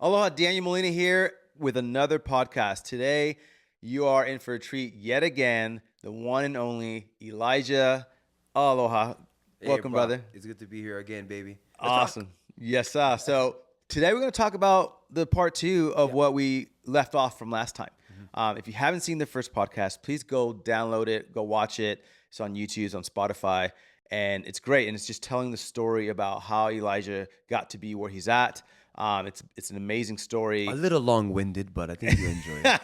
Aloha, Daniel Molina here with another podcast. Today, you are in for a treat yet again. The one and only Elijah. Aloha. Hey, Welcome, bro. brother. It's good to be here again, baby. Let's talk. Awesome. Yes, sir. So today we're going to talk about the part two of what we left off from last time. If you haven't seen the first podcast, please go download it, go watch it. It's on YouTube, it's on Spotify, and it's great. And it's just telling the story about how Elijah got to be where he's at. It's an amazing story. A little long-winded, but I think you enjoy it.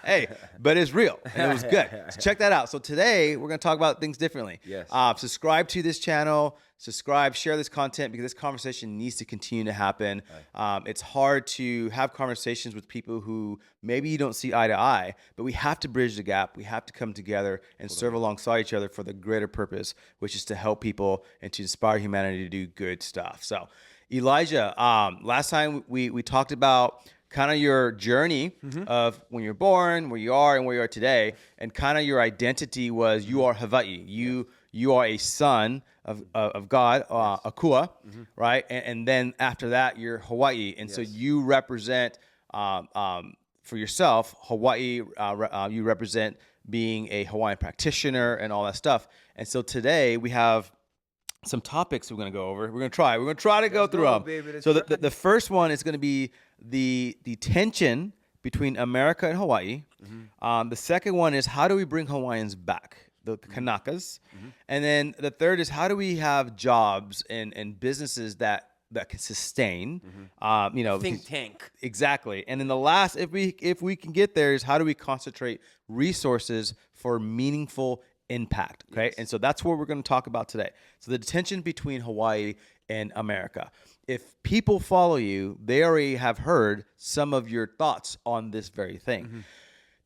Hey, but it's real and it was good. So check that out. So today we're going to talk about things differently. Yes. Subscribe to this channel, share this content because this conversation needs to continue to happen. It's hard to have conversations with people who maybe you don't see eye to eye, but we have to bridge the gap. We have to come together and serve alongside each other for the greater purpose, which is to help people and to inspire humanity to do good stuff. So Elijah, last time we talked about kind of your journey of when you're born, where you are, and where you are today, and kind of your identity was you are Hawaii. You are a son of God, Akua, right? And then after that, you're Hawaii, and so you represent for yourself Hawaii. You represent being a Hawaiian practitioner and all that stuff. And so today we have some topics we're going to go over. We're going to try to go through them. Baby, so the first one is going to be the tension between America and Hawaii. The second one is how do we bring Hawaiians back, the Kanakas. And then the third is how do we have jobs and businesses that can sustain, Think tank. Exactly. And then the last, if we can get there, is how do we concentrate resources for meaningful impact. Okay. Yes. And so that's what we're going to talk about today. So the tension between Hawaii and America. If people follow you, they already have heard some of your thoughts on this very thing.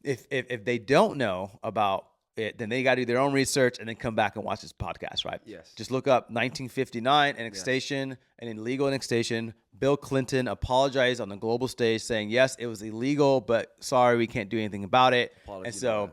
If they don't know about it, then they got to do their own research and then come back and watch this podcast, right? Yes. Just look up 1959 annexation and illegal annexation. Bill Clinton apologized on the global stage saying, yes, it was illegal, but sorry, we can't do anything about it. Apology and so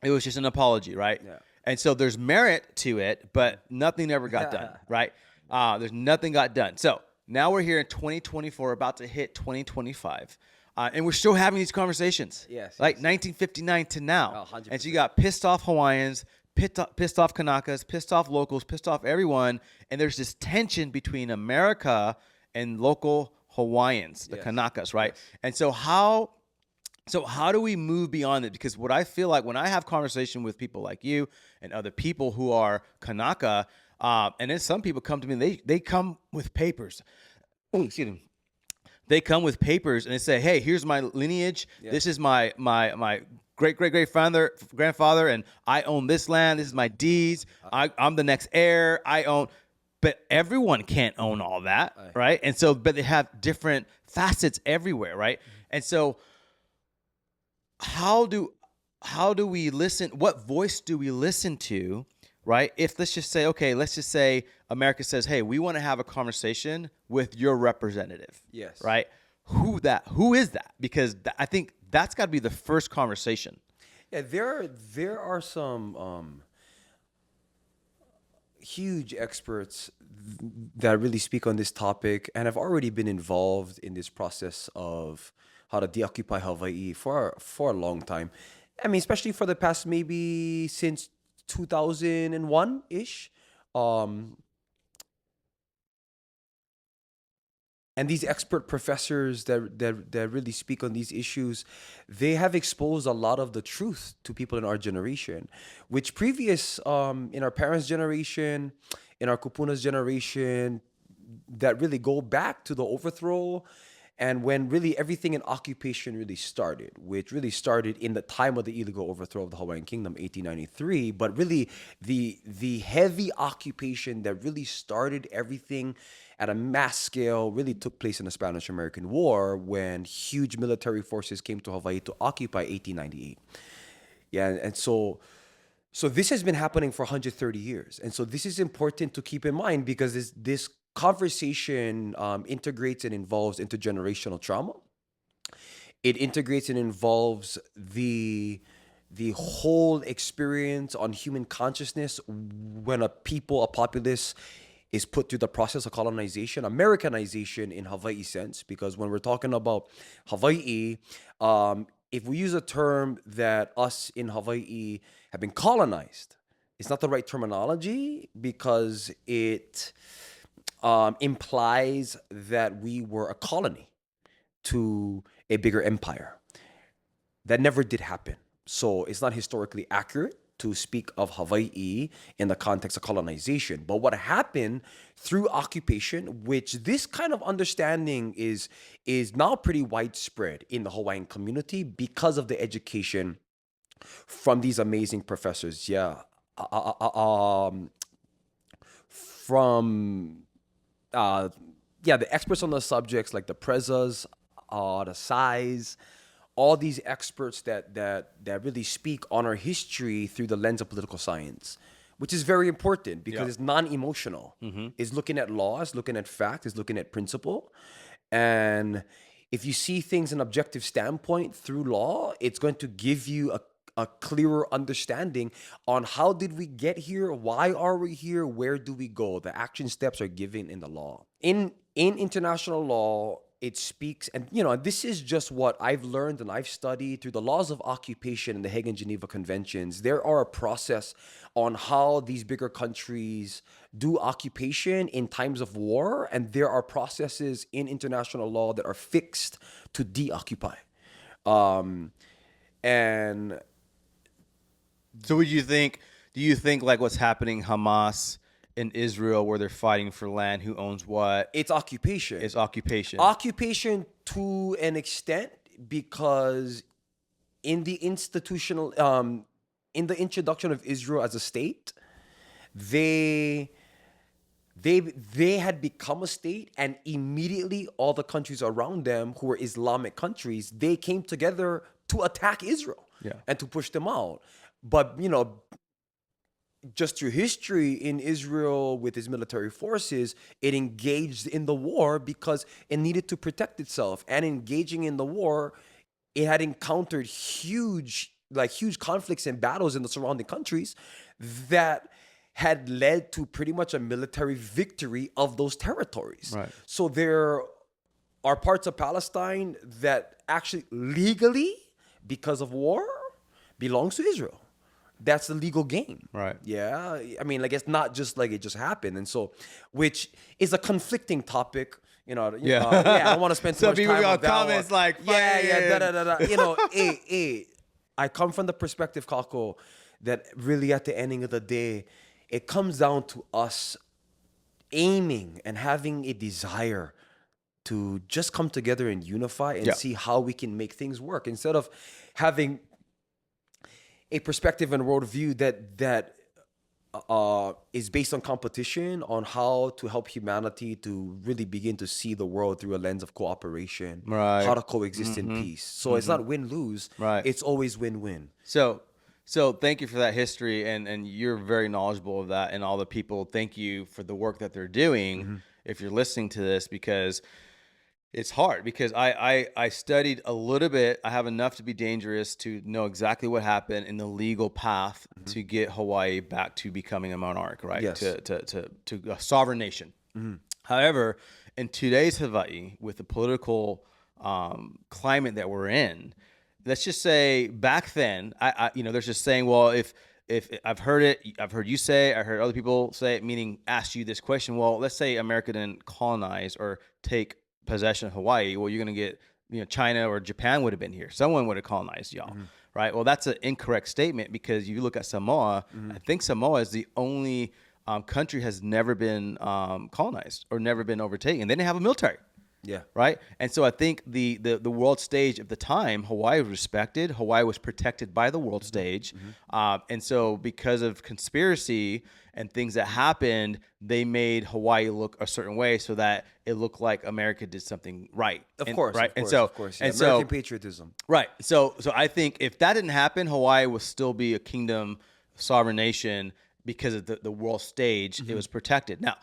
it was just an apology, right? Yeah. And so there's merit to it, but nothing ever got done, right? There's nothing got done. So now we're here in 2024, about to hit 2025, and we're still having these conversations. Yes. Like 1959 to now. 100%. And so you got pissed off Hawaiians, pissed off Kanakas, pissed off locals, pissed off everyone, and there's this tension between America and local Hawaiians, the Kanakas, right? Yes. And so how do we move beyond it? Because what I feel like when I have conversation with people like you and other people who are Kanaka, and then some people come to me, they come with papers. Oh, excuse me. They come with papers and they say, "Hey, here's my lineage. Yeah. This is my great grandfather, and I own this land. This is my deeds. I'm the next heir. I own." But everyone can't own all that, right? And so, but they have different facets everywhere, right? And so, how do we listen? What voice do we listen to, right? If let's just say America says, hey, we want to have a conversation with your representative. Yes. Right? Who is that? Because I think that's got to be the first conversation. Yeah, there are some huge experts that really speak on this topic and have already been involved in this process of how to deoccupy Hawaii for a long time. I mean, especially for the past maybe since 2001-ish. And these expert professors that really speak on these issues, they have exposed a lot of the truth to people in our generation, which previous, in our parents' generation, in our kupuna's generation, that really go back to the overthrow and when really everything in occupation really started, which really started in the time of the illegal overthrow of the Hawaiian Kingdom, 1893. But really, the heavy occupation that really started everything at a mass scale really took place in the Spanish-American War when huge military forces came to Hawaii to occupy 1898. Yeah, and so this has been happening for 130 years. And so this is important to keep in mind because this conversation integrates and involves intergenerational trauma. It integrates and involves the whole experience on human consciousness when a populace is put through the process of colonization, Americanization in Hawaii sense, because when we're talking about Hawaii, if we use a term that us in Hawaii have been colonized, it's not the right terminology because it implies that we were a colony to a bigger empire. That never did happen. So it's not historically accurate to speak of Hawaii in the context of colonization. But what happened through occupation, which this kind of understanding is now pretty widespread in the Hawaiian community because of the education from these amazing professors. Yeah. From the experts on the subjects like the Prezas, the Sais, all these experts that really speak on our history through the lens of political science, which is very important because it's non-emotional. It's looking at laws, looking at facts, it's looking at principle. And if you see things in an objective standpoint through law, it's going to give you a clearer understanding on how did we get here, why are we here, where do we go. The action steps are given in the law. In international law, it speaks, and this is just what I've learned and I've studied through the laws of occupation and the Hague and Geneva Conventions. There are a process on how these bigger countries do occupation in times of war, and there are processes in international law that are fixed to deoccupy. And So do you think like what's happening Hamas in Israel where they're fighting for land, who owns what? it's occupation. It's occupation. Occupation to an extent because in the introduction of Israel as a state, they had become a state, and immediately all the countries around them who were Islamic countries, they came together to attack Israel and to push them out. But just through history in Israel with its military forces, it engaged in the war because it needed to protect itself. And engaging in the war, it had encountered huge conflicts and battles in the surrounding countries that had led to pretty much a military victory of those territories. Right. So there are parts of Palestine that actually legally, because of war, belongs to Israel. That's the legal game. Right. Yeah. I mean, like, it's not just like it just happened. And so, which is a conflicting topic, I don't want to spend too So much people time got on that comments one. like, I come from the perspective, Kako, that really at the ending of the day, it comes down to us aiming and having a desire to just come together and unify and see how we can make things work instead of having a perspective and worldview that is based on competition, on how to help humanity to really begin to see the world through a lens of cooperation, how to coexist in peace. So it's not win-lose. Right. It's always win-win. So thank you for that history, and you're very knowledgeable of that, and all the people, thank you for the work that they're doing if you're listening to this, because it's hard, because I studied a little bit. I have enough to be dangerous to know exactly what happened in the legal path to get Hawaii back to becoming a monarch, right? Yes. To a sovereign nation. However, in today's Hawaii, with the political climate that we're in, let's just say back then, there's just saying, well, if I've heard you say, I heard other people say it, meaning ask you this question. Well, let's say America didn't colonize or take possession of Hawaii. Well, you're going to get, China or Japan would have been here. Someone would have colonized y'all, right? Well, that's an incorrect statement, because you look at Samoa, I think Samoa is the only country has never been colonized or never been overtaken. They didn't have a military. Yeah. Right. And so I think the world stage of the time, Hawaii was respected. Hawaii was protected by the world stage. And so because of conspiracy and things that happened, they made Hawaii look a certain way so that it looked like America did something right. Of course. Right. Of course. Yeah. American patriotism. Right. So I think if that didn't happen, Hawaii would still be a kingdom, sovereign nation, because of the world stage. It was protected. Now,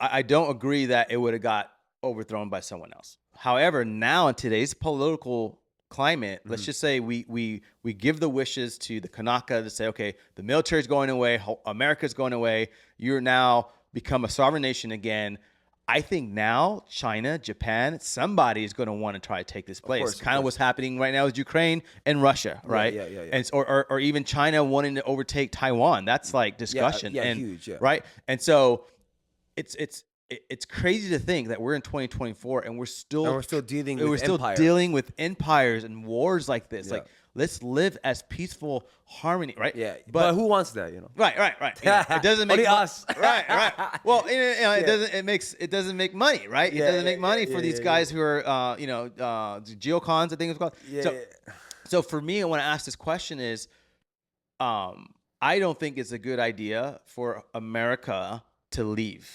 I don't agree that it would have got overthrown by someone else. However, now in today's political climate, let's just say we give the wishes to the Kanaka to say, okay, the military is going away, America's going away, you're now become a sovereign nation again. I think now China, Japan, somebody is going to want to try to take this place. course, of Kind of course. what's happening right now with Ukraine and Russia, right? yeah. And or even China wanting to overtake Taiwan. That's like discussion. yeah, and, huge, yeah. Right. And so it's crazy to think that we're in 2024 and we're still dealing we're with still empire. dealing with empires and wars like this. Yeah. Like, let's live as peaceful harmony, right? Yeah, but who wants that? You know. Right. You know, it doesn't make Only us. Right. Well, it Yeah. doesn't. It doesn't make money, right? It doesn't make money for these guys who are, geocons, I think it's called. So for me, when I ask this question is, I don't think it's a good idea for America to leave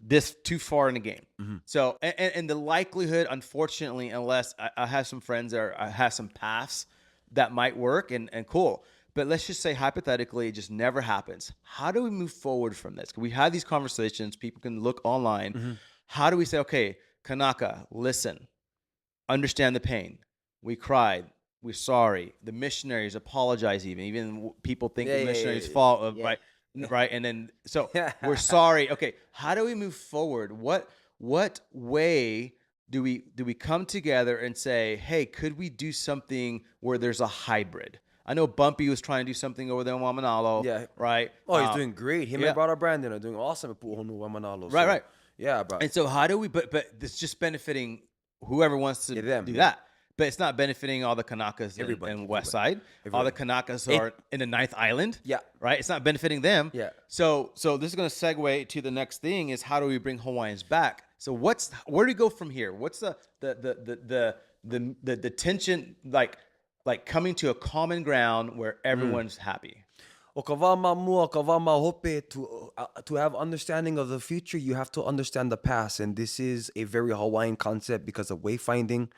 this too far in the game. So, and the likelihood, unfortunately, unless I have some friends or I have some paths that might work and cool. But let's just say hypothetically, it just never happens. How do we move forward from this? We have these conversations. People can look online. How do we say, okay, Kanaka, listen, understand the pain. We cried. We're sorry. The missionaries apologize even people think the missionaries' fault, right? Right. And then, so we're sorry. Okay. How do we move forward? What way do we come together and say, hey, could we do something where there's a hybrid? I know Bumpy was trying to do something over there in Wamanalo. Yeah. Right. Oh, he's doing great. Him yeah. and brother Brandon are doing awesome at Pu'uhonu Wamanalo. Right. Yeah, bro. And so how do we, but it's just benefiting whoever wants to them, do that. But it's not benefiting all the Kanakas in West Side. All the Kanakas are in the Ninth Island. Yeah. Right? It's not benefiting them. Yeah. So this is going to segue to the next thing is how do we bring Hawaiians back? So where do we go from here? What's the tension, like coming to a common ground where everyone's happy? O ka wā mamua, ka wā mahope, to have understanding of the future, you have to understand the past. And this is a very Hawaiian concept because of wayfinding.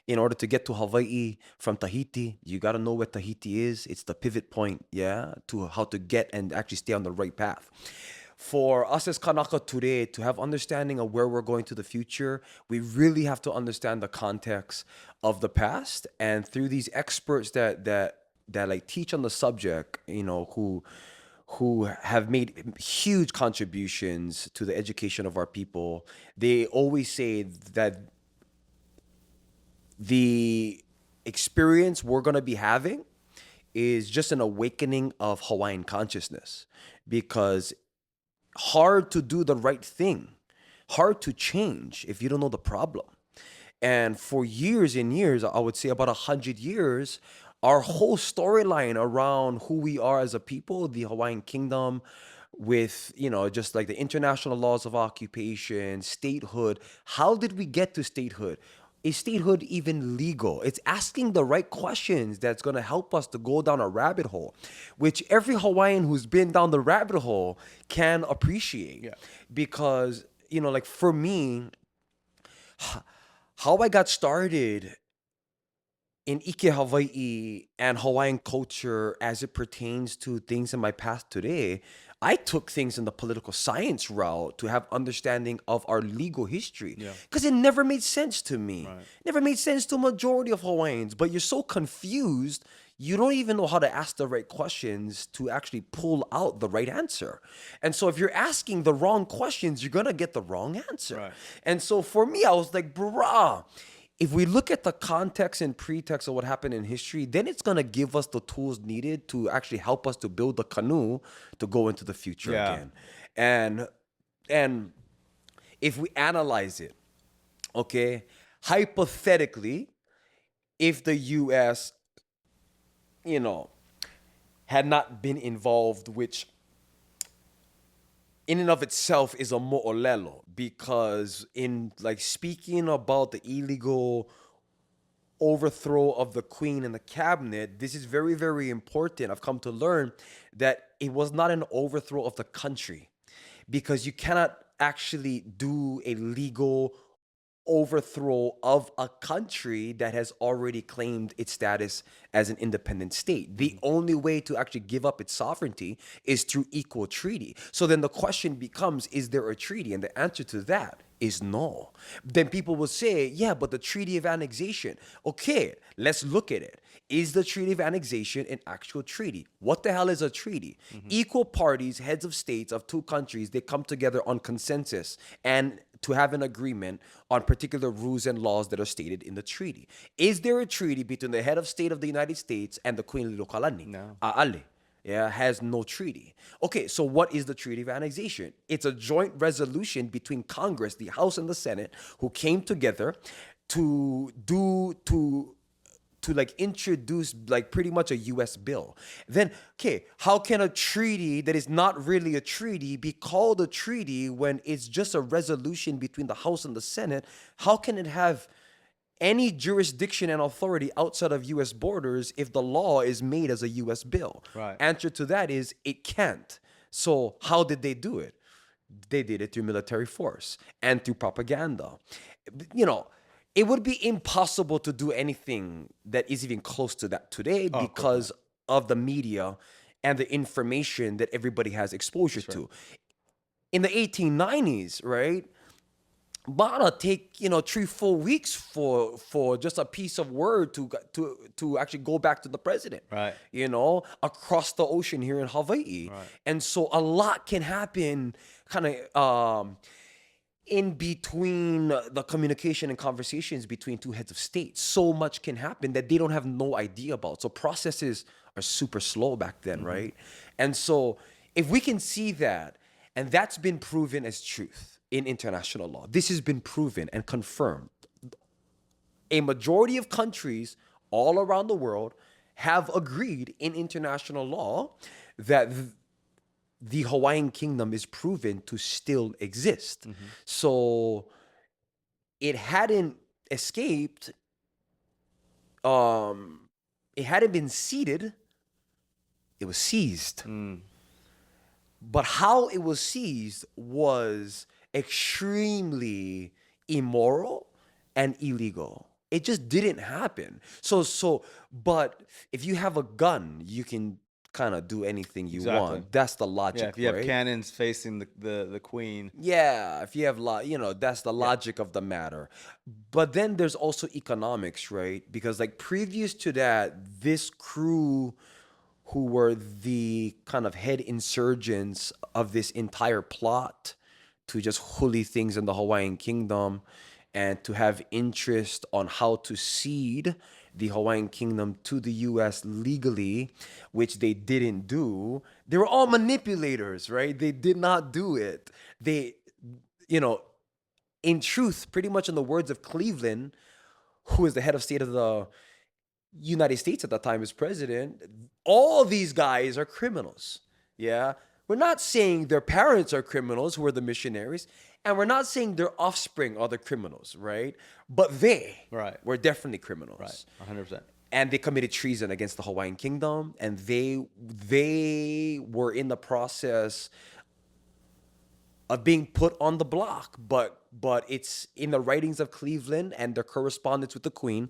In order to get to Hawaii from Tahiti, you got to know where Tahiti is. It's the pivot point, to how to get and actually stay on the right path. For us as Kanaka today, to have understanding of where we're going to the future, we really have to understand the context of the past. And through these experts that like teach on the subject, who have made huge contributions to the education of our people, they always say that the experience we're going to be having is just an awakening of Hawaiian consciousness, because hard to do the right thing, hard to change if you don't know the problem. And for years and years, I would say about 100 years, our whole storyline around who we are as a people, the Hawaiian kingdom, with, just like the international laws of occupation, statehood. How did we get to statehood? Is statehood even legal? It's asking the right questions that's going to help us to go down a rabbit hole, which every Hawaiian who's been down the rabbit hole can appreciate. Yeah. Because, like for me, how I got started in Ike Hawaii and Hawaiian culture as it pertains to things in my past today, I took things in the political science route to have understanding of our legal history. Because it never made sense to me. Right. Never made sense to a majority of Hawaiians. But you're so confused, you don't even know how to ask the right questions to actually pull out the right answer. And so if you're asking the wrong questions, you're going to get the wrong answer. Right. And so for me, I was like, bruh, if we look at the context and pretext of what happened in history, then it's going to give us the tools needed to actually help us to build the canoe to go into the future again. And if we analyze it, okay, hypothetically, if the U.S., had not been involved, which in and of itself is a mo'olelo, because in like speaking about the illegal overthrow of the queen and the cabinet, this is very, very important. I've come to learn that it was not an overthrow of the country, because you cannot actually do a legal overthrow of a country that has already claimed its status as an independent state. The only way to actually give up its sovereignty is through equal treaty. So then the question becomes, is there a treaty? And the answer to that is no. Then people will say, yeah, but the Treaty of Annexation. Okay, let's look at it. Is the Treaty of Annexation an actual treaty? What the hell is a treaty? Equal parties, heads of states of two countries, they come together on consensus and to have an agreement on particular rules and laws that are stated in the treaty. Is there a treaty between the head of state of the United States and the Queen Lilokalani? No. Aale. Yeah, has no treaty. Okay, so what is the Treaty of Annexation? It's a joint resolution between Congress, the House and the Senate, who came together to like introduce like pretty much a US bill. Then, okay, how can a treaty that is not really a treaty be called a treaty when it's just a resolution between the House and the Senate? How can it have any jurisdiction and authority outside of US borders if the law is made as a US bill? Right. Answer to that is it can't. So how did they do it? They did it through military force and through propaganda. You know, it would be impossible to do anything that is even close to that today because of the media and the information that everybody has exposure to. In the 1890s, right? Bana take 3-4 weeks for just a piece of word to actually go back to the president, Right. Across the ocean here in Hawaii. Right. And so a lot can happen kind of in between the communication and conversations between two heads of state. So much can happen that they don't have no idea about. So processes are super slow back then, right? And so if we can see that, and that's been proven as truth in international law. This has been proven and confirmed. A majority of countries all around the world have agreed in international law that the Hawaiian Kingdom is proven to still exist. So it hadn't escaped, it hadn't been ceded, it was seized. But how it was seized was extremely immoral and illegal. It just didn't happen. But if you have a gun, you can kind of do anything you want. That's the logic, if you have right? cannons facing the queen. Yeah, if you have that's the logic of the matter. But then there's also economics, right? Because like previous to that, this crew who were the kind of head insurgents of this entire plot to just hully things in the Hawaiian Kingdom and to have interest on how to cede the Hawaiian Kingdom to the US legally, which they didn't do. They were all manipulators, right? They did not do it. They, in truth, pretty much in the words of Cleveland, who is the head of state of the United States at that time as president, all these guys are criminals. Yeah. We're not saying their parents are criminals who are the missionaries, and we're not saying their offspring are the criminals, right? But they were definitely criminals. Right. 100%. And they committed treason against the Hawaiian Kingdom, and they were in the process of being put on the block. But it's in the writings of Cleveland and their correspondence with the Queen.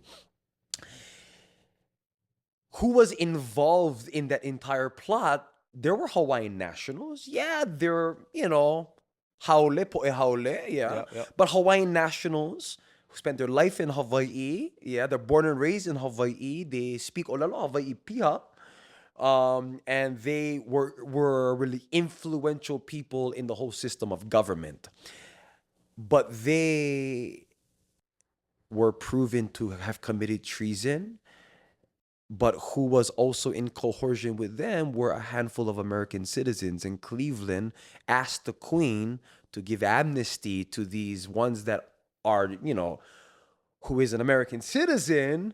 Who was involved in that entire plot? There were Hawaiian nationals. Yeah, they're, haole, po'e haole, yeah. But Hawaiian nationals who spent their life in Hawaii, yeah, they're born and raised in Hawaii. They speak olelo Hawaii piha. And they were really influential people in the whole system of government. But they were proven to have committed treason. But who was also in coercion with them were a handful of American citizens. And Cleveland asked the Queen to give amnesty to these ones that are, who is an American citizen.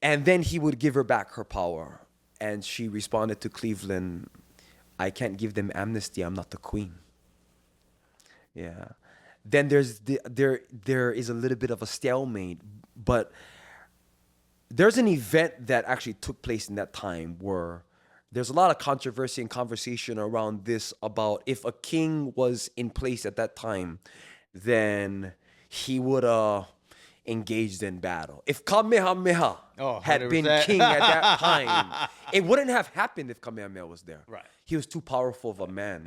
And then he would give her back her power. And she responded to Cleveland, I can't give them amnesty. I'm not the Queen. Yeah. Then there is a little bit of a stalemate. But there's an event that actually took place in that time where there's a lot of controversy and conversation around this about if a king was in place at that time, then he would engaged in battle. If Kamehameha had been king at that time, it wouldn't have happened if Kamehameha was there. Right. He was too powerful of a man,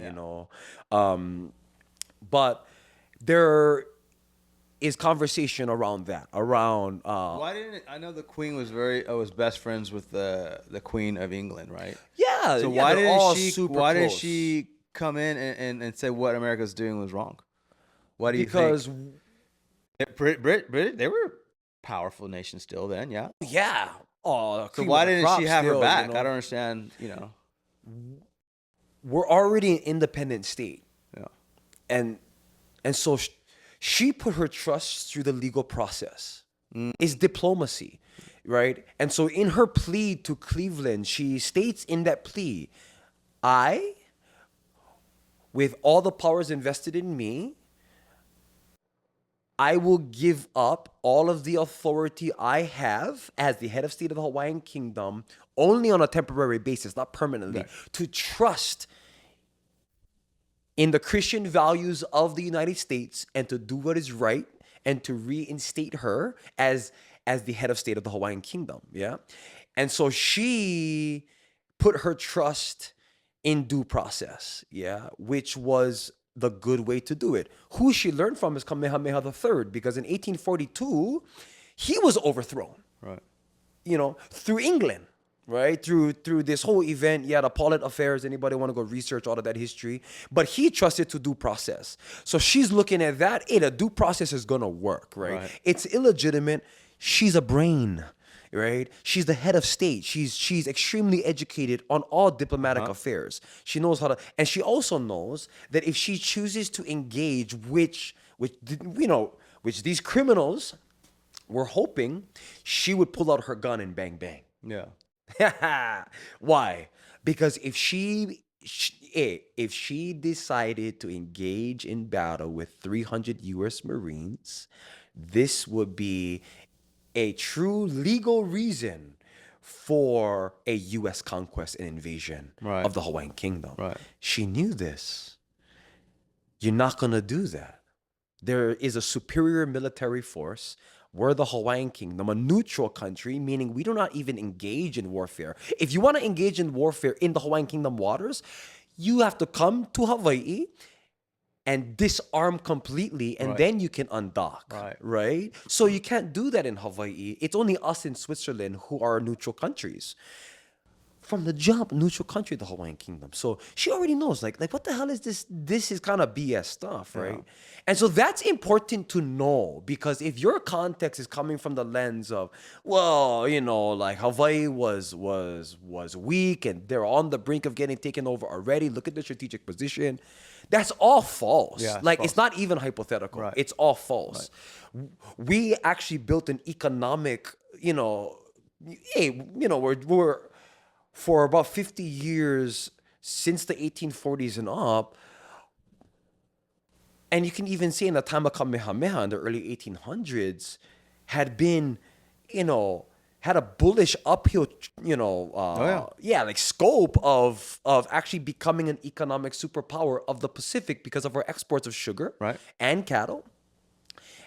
But there is conversation around that, around Why didn't I know the Queen was best friends with the Queen of England, right? yeah, So yeah, they're all super why didn't close. she come in and say what America's doing was wrong? Why do you Because think Brit they were powerful nation still then, yeah. yeah, oh, So cream why of the didn't crop she have her still, back? I don't understand. We're already an independent state. Yeah, and so she put her trust through the legal process. It's diplomacy, right? And so in her plea to Cleveland, she states in that plea, I, with all the powers invested in me, I will give up all of the authority I have as the head of state of the Hawaiian Kingdom only on a temporary basis, not permanently, Right. to trust in the Christian values of the United States and to do what is right and to reinstate her as the head of state of the Hawaiian Kingdom. Yeah. And so she put her trust in due process, yeah, which was the good way to do it. Who she learned from is Kamehameha III, because in 1842, he was overthrown, right. through England, right? Through this whole event. Yeah, the Paulet affairs. Anybody want to go research all of that history? But he trusted to due process. So she's looking at that. Hey, the due process is gonna work, right? Right. It's illegitimate. She's a brain, right? She's the head of state. She's extremely educated on all diplomatic affairs. She knows how to, and she also knows that if she chooses to engage, which these criminals were hoping, she would pull out her gun and bang bang. Yeah. Why? Because if she decided to engage in battle with 300 U.S. Marines, this would be a true legal reason for a U.S. conquest and invasion Right. of the Hawaiian Kingdom. Right. She knew this. You're not going to do that. There is a superior military force. We're the Hawaiian Kingdom, a neutral country, meaning we do not even engage in warfare. If you want to engage in warfare in the Hawaiian Kingdom waters, you have to come to Hawaii and disarm completely, and Right. then you can undock, Right. right? So you can't do that in Hawaii. It's only us in Switzerland who are neutral countries. From the jump, neutral country, the Hawaiian Kingdom. So she already knows, like what the hell is this? This is kind of BS stuff, right? Yeah. And so that's important to know, because if your context is coming from the lens of, well, like Hawaii was weak and they're on the brink of getting taken over already. Look at the strategic position. That's all false. Yeah, it's Like false. it's not even hypothetical. Right. It's all false. We actually built an economic, we're for about 50 years since the 1840s and up. And you can even say in the time of Kamehameha in the early 1800s had been, had a bullish uphill, like scope of actually becoming an economic superpower of the Pacific because of our exports of sugar Right. and cattle.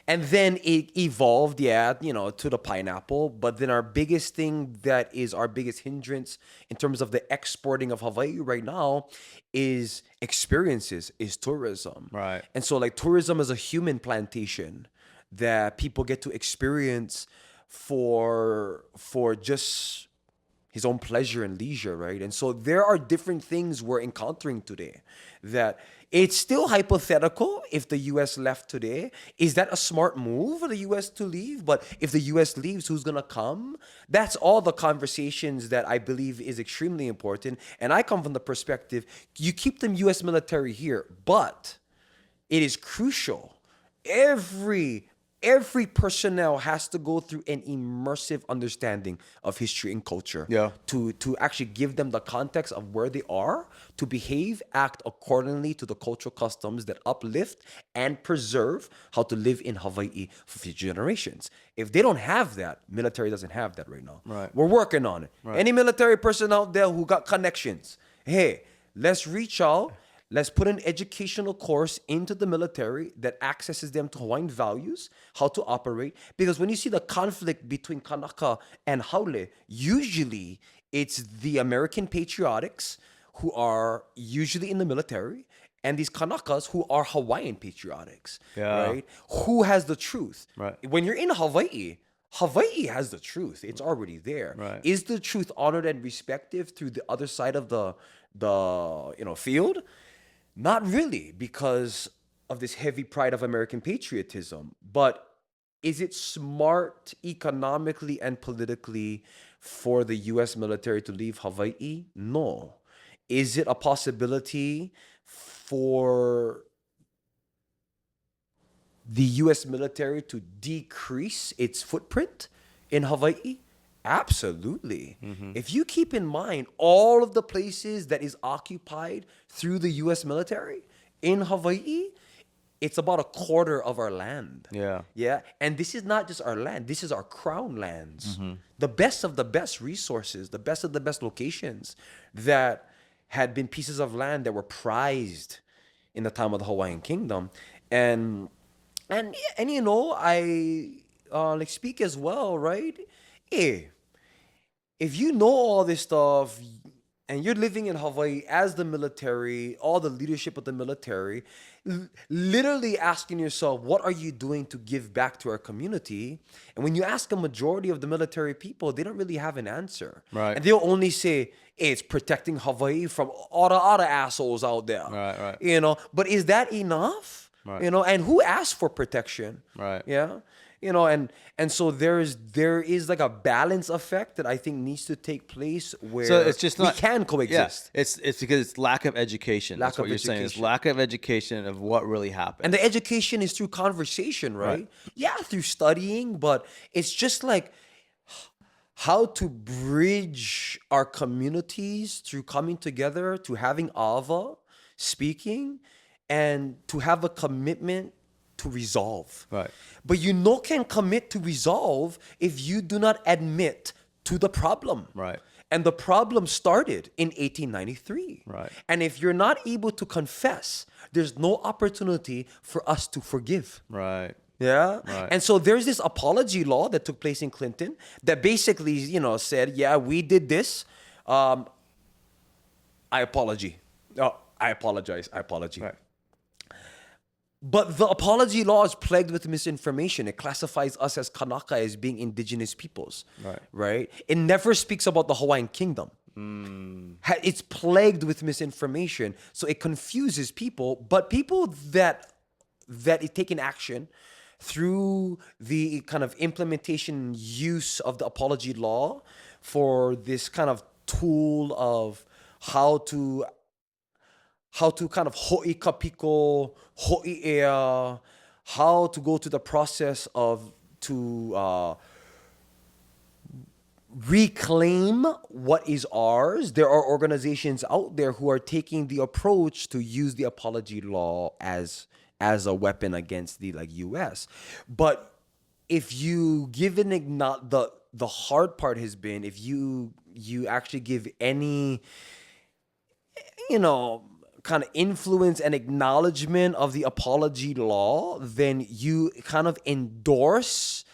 And then it evolved, to the pineapple. But then our biggest thing that is our biggest hindrance in terms of the exporting of Hawaii right now is experiences, is tourism. Right. And so like tourism is a human plantation that people get to experience for just his own pleasure and leisure, right? And so there are different things we're encountering today that it's still hypothetical if the U.S. left today. Is that a smart move for the U.S. to leave? But if the U.S. leaves, who's going to come? That's all the conversations that I believe is extremely important. And I come from the perspective, you keep the U.S. military here, but it is crucial. Every personnel has to go through an immersive understanding of history and culture to actually give them the context of where they are, to behave, act accordingly to the cultural customs that uplift and preserve how to live in Hawaii for future generations. If they don't have that, military doesn't have that right now. Right. We're working on it. Right. Any military person out there who got connections, hey, let's reach out. Let's put an educational course into the military that accesses them to Hawaiian values, how to operate. Because when you see the conflict between Kanaka and Haole, usually it's the American patriotics who are usually in the military, and these Kanakas who are Hawaiian patriotics, Yeah. right? Who has the truth? Right. When you're in Hawaii, Hawaii has the truth. It's already there. Right. Is the truth honored and respected through the other side of the field? Not really, because of this heavy pride of American patriotism. But is it smart economically and politically for the US military to leave Hawaii? No. Is it a possibility for the US military to decrease its footprint in Hawaii? Absolutely. If you keep in mind all of the places that is occupied through the US military in Hawaii, it's about a quarter of our land. Yeah. Yeah. And this is not just our land, this is our crown lands. The best of the best resources, the best of the best locations that had been pieces of land that were prized in the time of the Hawaiian Kingdom. And you know, I like speak as well, right? Hey, if you know all this stuff and you're living in Hawaii as the military, all the leadership of the military, literally asking yourself, what are you doing to give back to our community? And when you ask a majority of the military people, they don't really have an answer. Right. And they'll only say, hey, it's protecting Hawaii from all the other assholes out there. Right. You know, but is that enough? Right. You know, and who asked for protection? Right. Yeah. You know, and so there is like a balance effect that I think needs to take place where So it's just not, we can coexist. Yeah, it's because it's lack of education. Lack That's what of you're saying. It's education. lack of education of what really happened. And the education is through conversation, right? Yeah, through studying, but it's just like how to bridge our communities through coming together, to having ava, speaking, and to have a commitment to resolve. Right. But you can commit to resolve if you do not admit to the problem. Right. And the problem started in 1893. Right. And if you're not able to confess, there's no opportunity for us to forgive. Right. Yeah. Right. And so there's this apology law that took place in Clinton that basically, said, yeah, we did this. I apologize. Right. But the apology law is plagued with misinformation. It classifies us as Kanaka as being indigenous peoples. Right? It never speaks about the Hawaiian Kingdom. It's plagued with misinformation. So it confuses people. But people that is taking action through the kind of implementation and use of the apology law for this kind of tool of how to kind of ho'i kapiko, ho'i ea, how to go through the process of to reclaim what is ours. There are organizations out there who are taking the approach to use the apology law as a weapon against the US. But if you give the hard part has been if you actually give any kind of influence and acknowledgement of the apology law, then you kind of endorse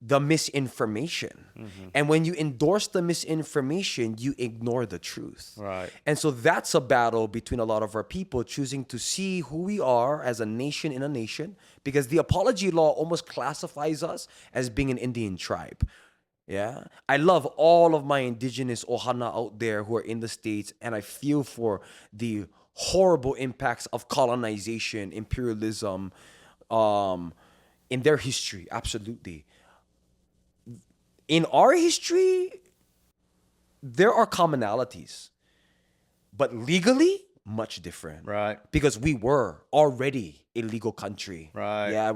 the misinformation. And when you endorse the misinformation, you ignore the truth. Right. And so that's a battle between a lot of our people choosing to see who we are as a nation in a nation, because the apology law almost classifies us as being an Indian tribe. Yeah. I love all of my indigenous ohana out there who are in the States, and I feel for the horrible impacts of colonization, imperialism, in their history. Absolutely. In our history, there are commonalities, but legally, much different. Right. Because we were already a legal country. Right. Yeah.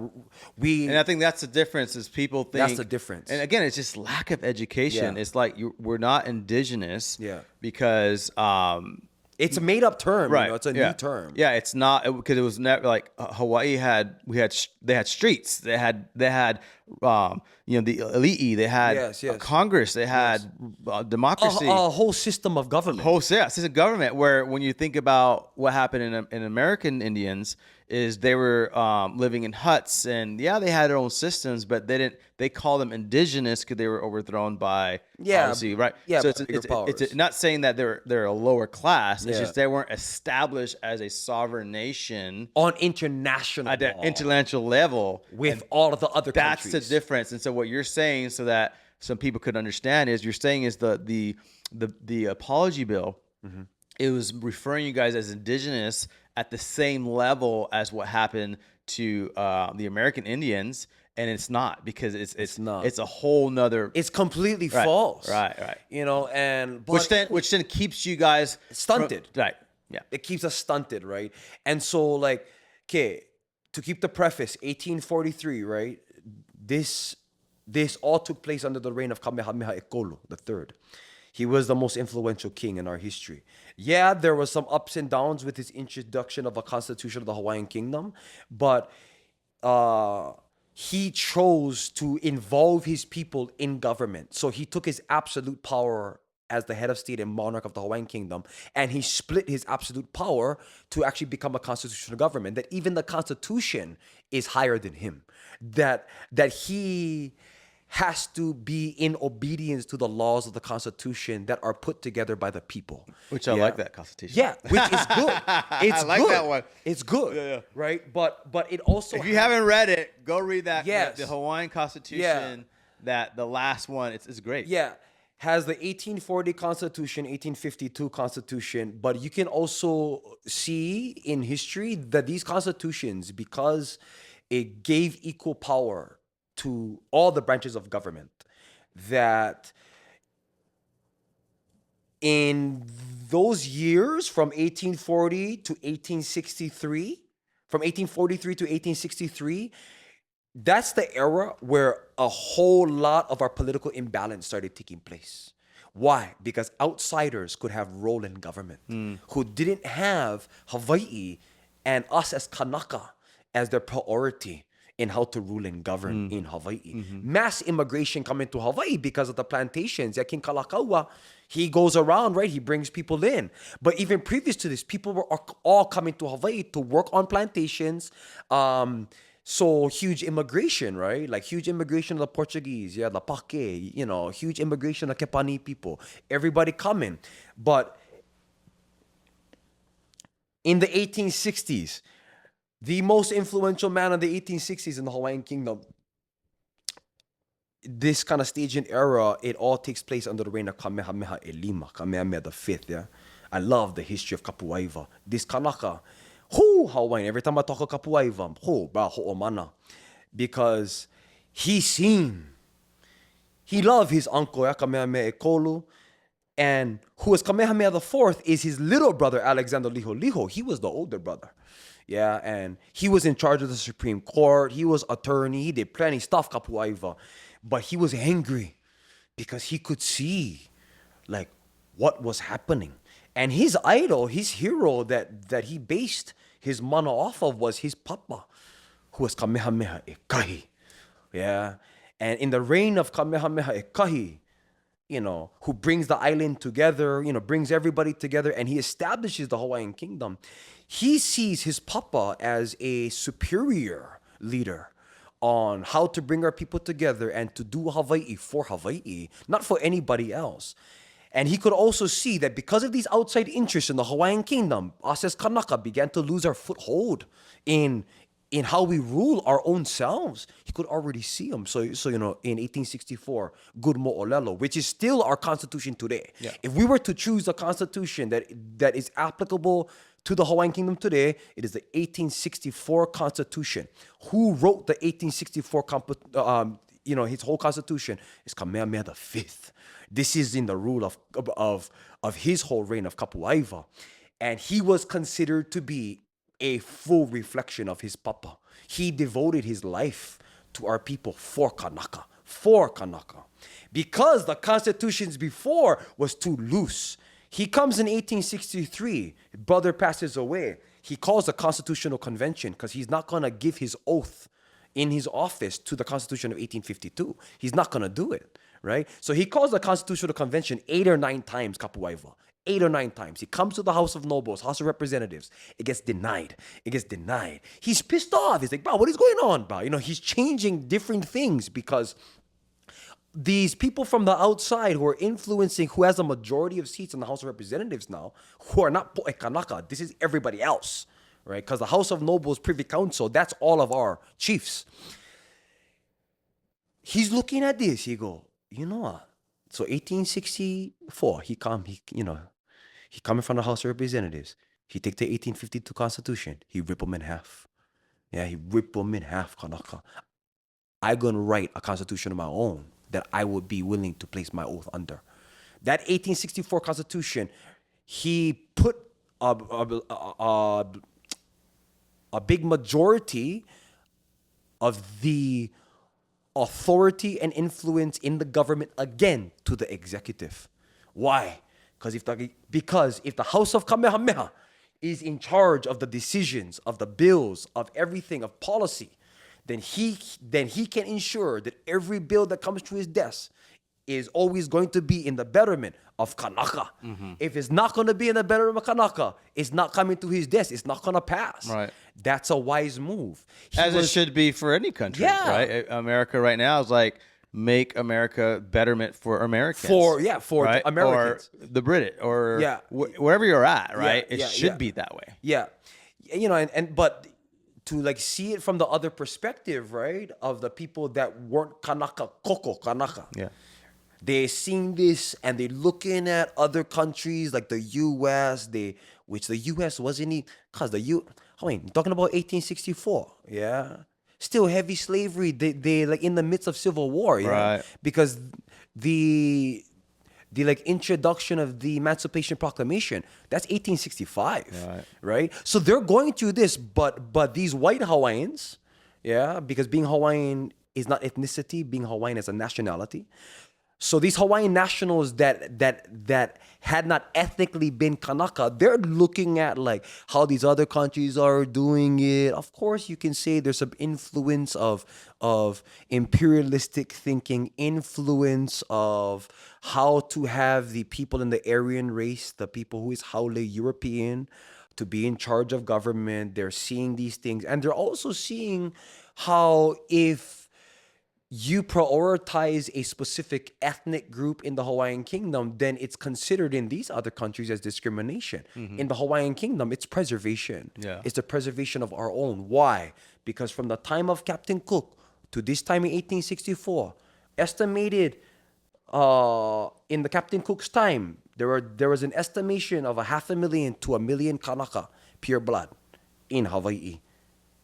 And I think that's the difference is people think. That's the difference. And again, it's just lack of education. Yeah. It's like we're not indigenous. Yeah. Because it's a made up term. right. It's a new term. Yeah, it's not because it was never like Hawaii they had streets. They had the Ali'i. They had a Congress. They had democracy. A whole system of government. System of government where when you think about what happened in American Indians, is they were living in huts, and yeah, they had their own systems, but they call them indigenous because they were overthrown by Yeah, obviously, right? yeah, So by bigger powers. it's not saying that they're a lower class. It's Yeah. just they weren't established as a sovereign nation On international at the law international level with all of the other that's countries. the difference. And so what you're saying, so that some people could understand, is you're saying is the apology bill. Mm-hmm. It was referring you guys as indigenous at the same level as what happened to the American Indians, and it's not, because it's not. It's a whole nother. It's completely Right, false. right. You know, and but which then keeps you guys Stunted. right. Yeah. it keeps us stunted, right? And so, like, okay, to keep the preface, 1843, right? This all took place under the reign of Kamehameha Ekolo the Third. He was the most influential king in our history. Yeah, there was some ups and downs with his introduction of a constitution of the Hawaiian Kingdom, but he chose to involve his people in government. So he took his absolute power as the head of state and monarch of the Hawaiian Kingdom, and he split his absolute power to actually become a constitutional government. That even the Constitution is higher than him. That he has to be in obedience to the laws of the Constitution that are put together by the people. Which I like that Constitution. Yeah, which is good. It's I like good. that one. It's good. Yeah. Right? But it also If you haven't read it, go read that. Yes. The Hawaiian Constitution. Yeah. That the last one. It's great. Yeah. Has the 1840 Constitution, 1852 Constitution, but you can also see in history that these constitutions, because it gave equal power to all the branches of government, that in those years from 1840 to 1863, from 1843 to 1863, that's the era where a whole lot of our political imbalance started taking place. Why? Because outsiders could have role in government who didn't have Hawaii and us as Kanaka as their priority in how to rule and govern in Hawaii. Mass immigration coming to Hawaii because of the plantations. King Kalā, he goes around, right? He brings people in. But even previous to this, people were all coming to Hawaii to work on plantations. So huge immigration, right? Like huge immigration of the Portuguese, the Pake, huge immigration of Kepani people. Everybody coming. But in the 1860s, the most influential man of the 1860s in the Hawaiian Kingdom, this kind of staging era, it all takes place under the reign of Kamehameha Elima, Kamehameha the Fifth, yeah? I love the history of Kapuaiwa. This Kanaka, Hawaiian, every time I talk about Kapuaiwa, ho'omana. Because he loved his uncle, Kamehameha Ekolu, and who was Kamehameha the Fourth is his little brother, Alexander Liho. He was the older brother. Yeah, and he was in charge of the Supreme Court. He was attorney. He did plenty stuff, Kapuaiwa. But he was angry because he could see, like, what was happening. And his idol, his hero that he based his mana off of was his papa, who was Kamehameha Ekahi. Yeah, and in the reign of Kamehameha Ekahi, who brings the island together, brings everybody together, and he establishes the Hawaiian Kingdom. He sees his papa as a superior leader on how to bring our people together and to do Hawaii for Hawaii, not for anybody else. And he could also see that because of these outside interests in the Hawaiian Kingdom, us as Kanaka began to lose our foothold in how we rule our own selves. He could already see them. So in 1864, Good Mo'olelo, which is still our constitution today. Yeah. If we were to choose a constitution that is applicable to the Hawaiian Kingdom today, it is the 1864 Constitution. Who wrote the 1864 his whole constitution is Kamehameha the Fifth. This is in the rule of his whole reign of Kapuaiwa. And he was considered to be a full reflection of his papa. He devoted his life to our people for Kanaka. Because the constitutions before was too loose. He comes in 1863, his brother passes away. He calls a constitutional convention because he's not going to give his oath in his office to the Constitution of 1852. He's not going to do it, right? So he calls the constitutional convention 8 or 9 times, Kapuaiwa. 8 or 9 times. He comes to the House of Nobles, House of Representatives. It gets denied. It gets denied. He's pissed off. He's like, bro, what is going on, bro? You know, he's changing different things because these people from the outside who are influencing, who has a majority of seats in the House of Representatives now, who are not Po'e Kanaka. This is everybody else, right? Because the House of Nobles, Privy Council, that's all of our chiefs. He's looking at this. He go, you know what? So 1864, he coming from the House of Representatives. He take the 1852 Constitution. He rip them in half. Yeah, he rip them in half, Kanaka. I gonna write a constitution of my own that I would be willing to place my oath under. That 1864 Constitution, he put a big majority of the authority and influence in the government again to the executive. Why? Because if the House of Kamehameha is in charge of the decisions, of the bills, of everything, of policy, then he can ensure that every bill that comes to his desk is always going to be in the betterment of Kanaka. Mm-hmm. If it's not going to be in the betterment of Kanaka, it's not coming to his desk. It's not going to pass. Right. That's a wise move. It should be for any country. Yeah. Right. America right now is like, make America betterment for Americans. For right? Americans. Or the British, or wherever you're at, right? It should be that way. Yeah. You know, but to like see it from the other perspective, right? Of the people that weren't Kanaka, Koko Kanaka. Yeah. They're seeing this and they're looking at other countries like the U.S., which the U.S. wasn't, because talking about 1864, yeah? Still heavy slavery. They like in the midst of civil war, yeah? Right. Because the like introduction of the Emancipation Proclamation, that's 1865, right? So they're going through this, but these white Hawaiians, yeah, because being Hawaiian is not ethnicity, being Hawaiian is a nationality. So these Hawaiian nationals that had not ethnically been Kanaka, they're looking at like how these other countries are doing it. Of course, you can say there's some influence of imperialistic thinking, influence of how to have the people in the Aryan race, the people who is Haole European, to be in charge of government. They're seeing these things, and they're also seeing how if you prioritize a specific ethnic group in the Hawaiian Kingdom, then it's considered in these other countries as discrimination. Mm-hmm. In the Hawaiian Kingdom, it's preservation. Yeah. It's the preservation of our own. Why? Because from the time of Captain Cook to this time in 1864, estimated in the Captain Cook's time, there was an estimation of 500,000 to 1 million Kanaka, pure blood, in Hawaii.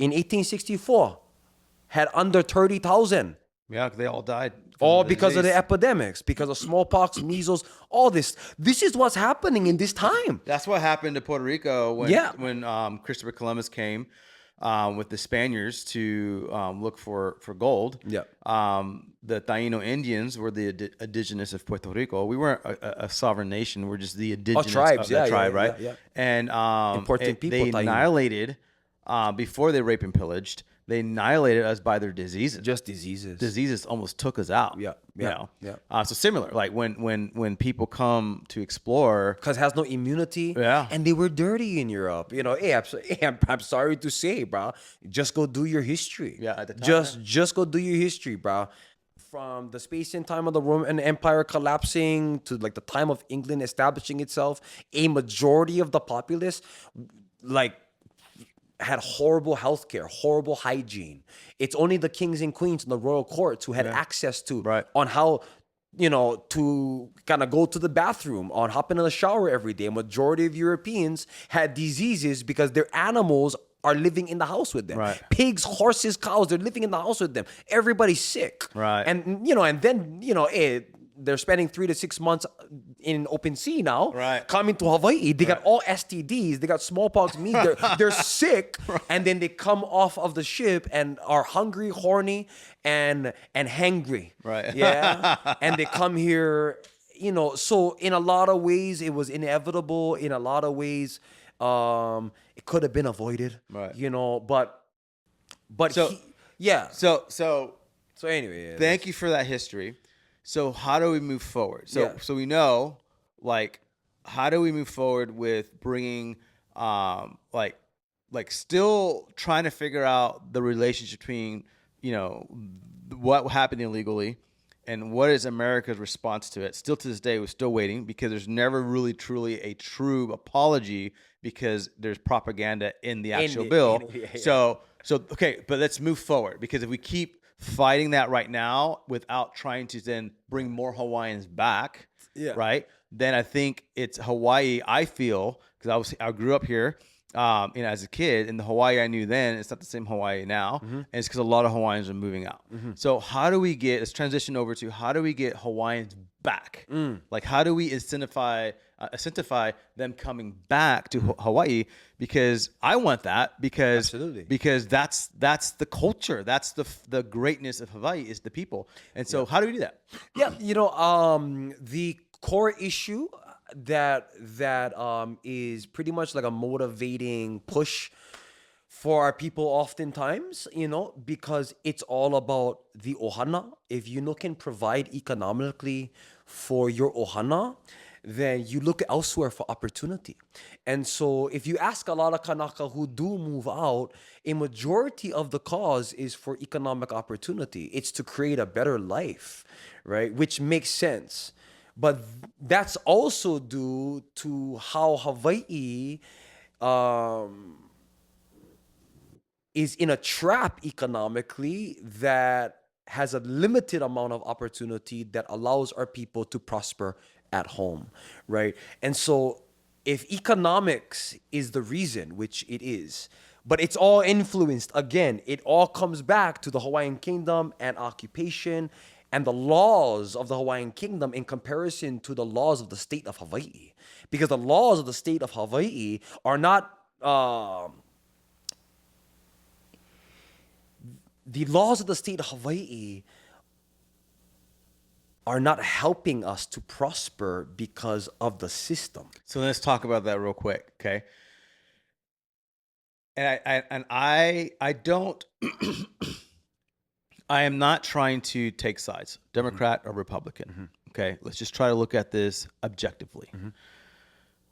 In 1864, had under 30,000. Yeah, they all died. All because of the epidemics, because of smallpox, measles, all this. This is what's happening in this time. That's what happened to Puerto Rico when Christopher Columbus came with the Spaniards to look for gold. Yeah. The Taino Indians were the indigenous of Puerto Rico. We weren't a sovereign nation. We're just the indigenous tribes, of that tribe, right? Yeah. And important people. They annihilated before they raped and pillaged. They annihilated us by their diseases. Just diseases. Diseases almost took us out. Yeah. You know? So similar, like when people come to explore, because it has no immunity. Yeah. And they were dirty in Europe. You know, I'm sorry to say, bro. Just go do your history. Yeah. At the time, just go do your history, bro. From the space and time of the Roman Empire collapsing to like the time of England establishing itself, a majority of the populace, like, had horrible healthcare, horrible hygiene. It's only the kings and queens in the royal courts who had access to on how, to kind of go to the bathroom, on hopping in the shower every day. A majority of Europeans had diseases because their animals are living in the house with them. Right. Pigs, horses, cows, they're living in the house with them. Everybody's sick. Right. And, then, they're spending 3 to 6 months in open sea now. Right. Coming to Hawaii, they got all STDs. They got smallpox. They're sick, and then they come off of the ship and are hungry, horny, and hangry. Right. Yeah. And they come here. So in a lot of ways, it was inevitable. In a lot of ways, it could have been avoided. Right. But so anyway. Thank you for that history. So how do we move forward? So we know, like, how do we move forward with bringing, like still trying to figure out the relationship between, what happened illegally and what is America's response to it. Still to this day, we're still waiting because there's never really truly a true apology because there's propaganda in the actual bill. Yeah. So okay, but let's move forward, because if we keep fighting that right now without trying to then bring more Hawaiians back, right? Then I think it's Hawaii. I feel, because I grew up here, as a kid, and the Hawaii I knew then, it's not the same Hawaii now, and it's because a lot of Hawaiians are moving out. So how do we let's transition over to how do we get Hawaiians back? Like, how do we incentivize them coming back to Hawaii? Because I want that, because that's the culture, that's the greatness of Hawaii is the people. And so how do we do that? Yeah, the core issue that is pretty much like a motivating push for our people oftentimes, because it's all about the ohana. If you can provide economically for your ohana, then you look elsewhere for opportunity. And so if you ask a lot of Kanaka who do move out, a majority of the cause is for economic opportunity. It's to create a better life, right? Which makes sense. But that's also due to how Hawaii is in a trap economically that has a limited amount of opportunity that allows our people to prosper at home, right? And so if economics is the reason, which it is, but it's all influenced, again, it all comes back to the Hawaiian kingdom and occupation and the laws of the Hawaiian kingdom in comparison to the laws of the state of Hawaii. Because the laws of the state of Hawaii are not, the laws of the state of Hawaii are not helping us to prosper because of the system. So let's talk about that real quick, okay? And I don't I am not trying to take sides, Democrat or Republican. Okay, let's just try to look at this objectively.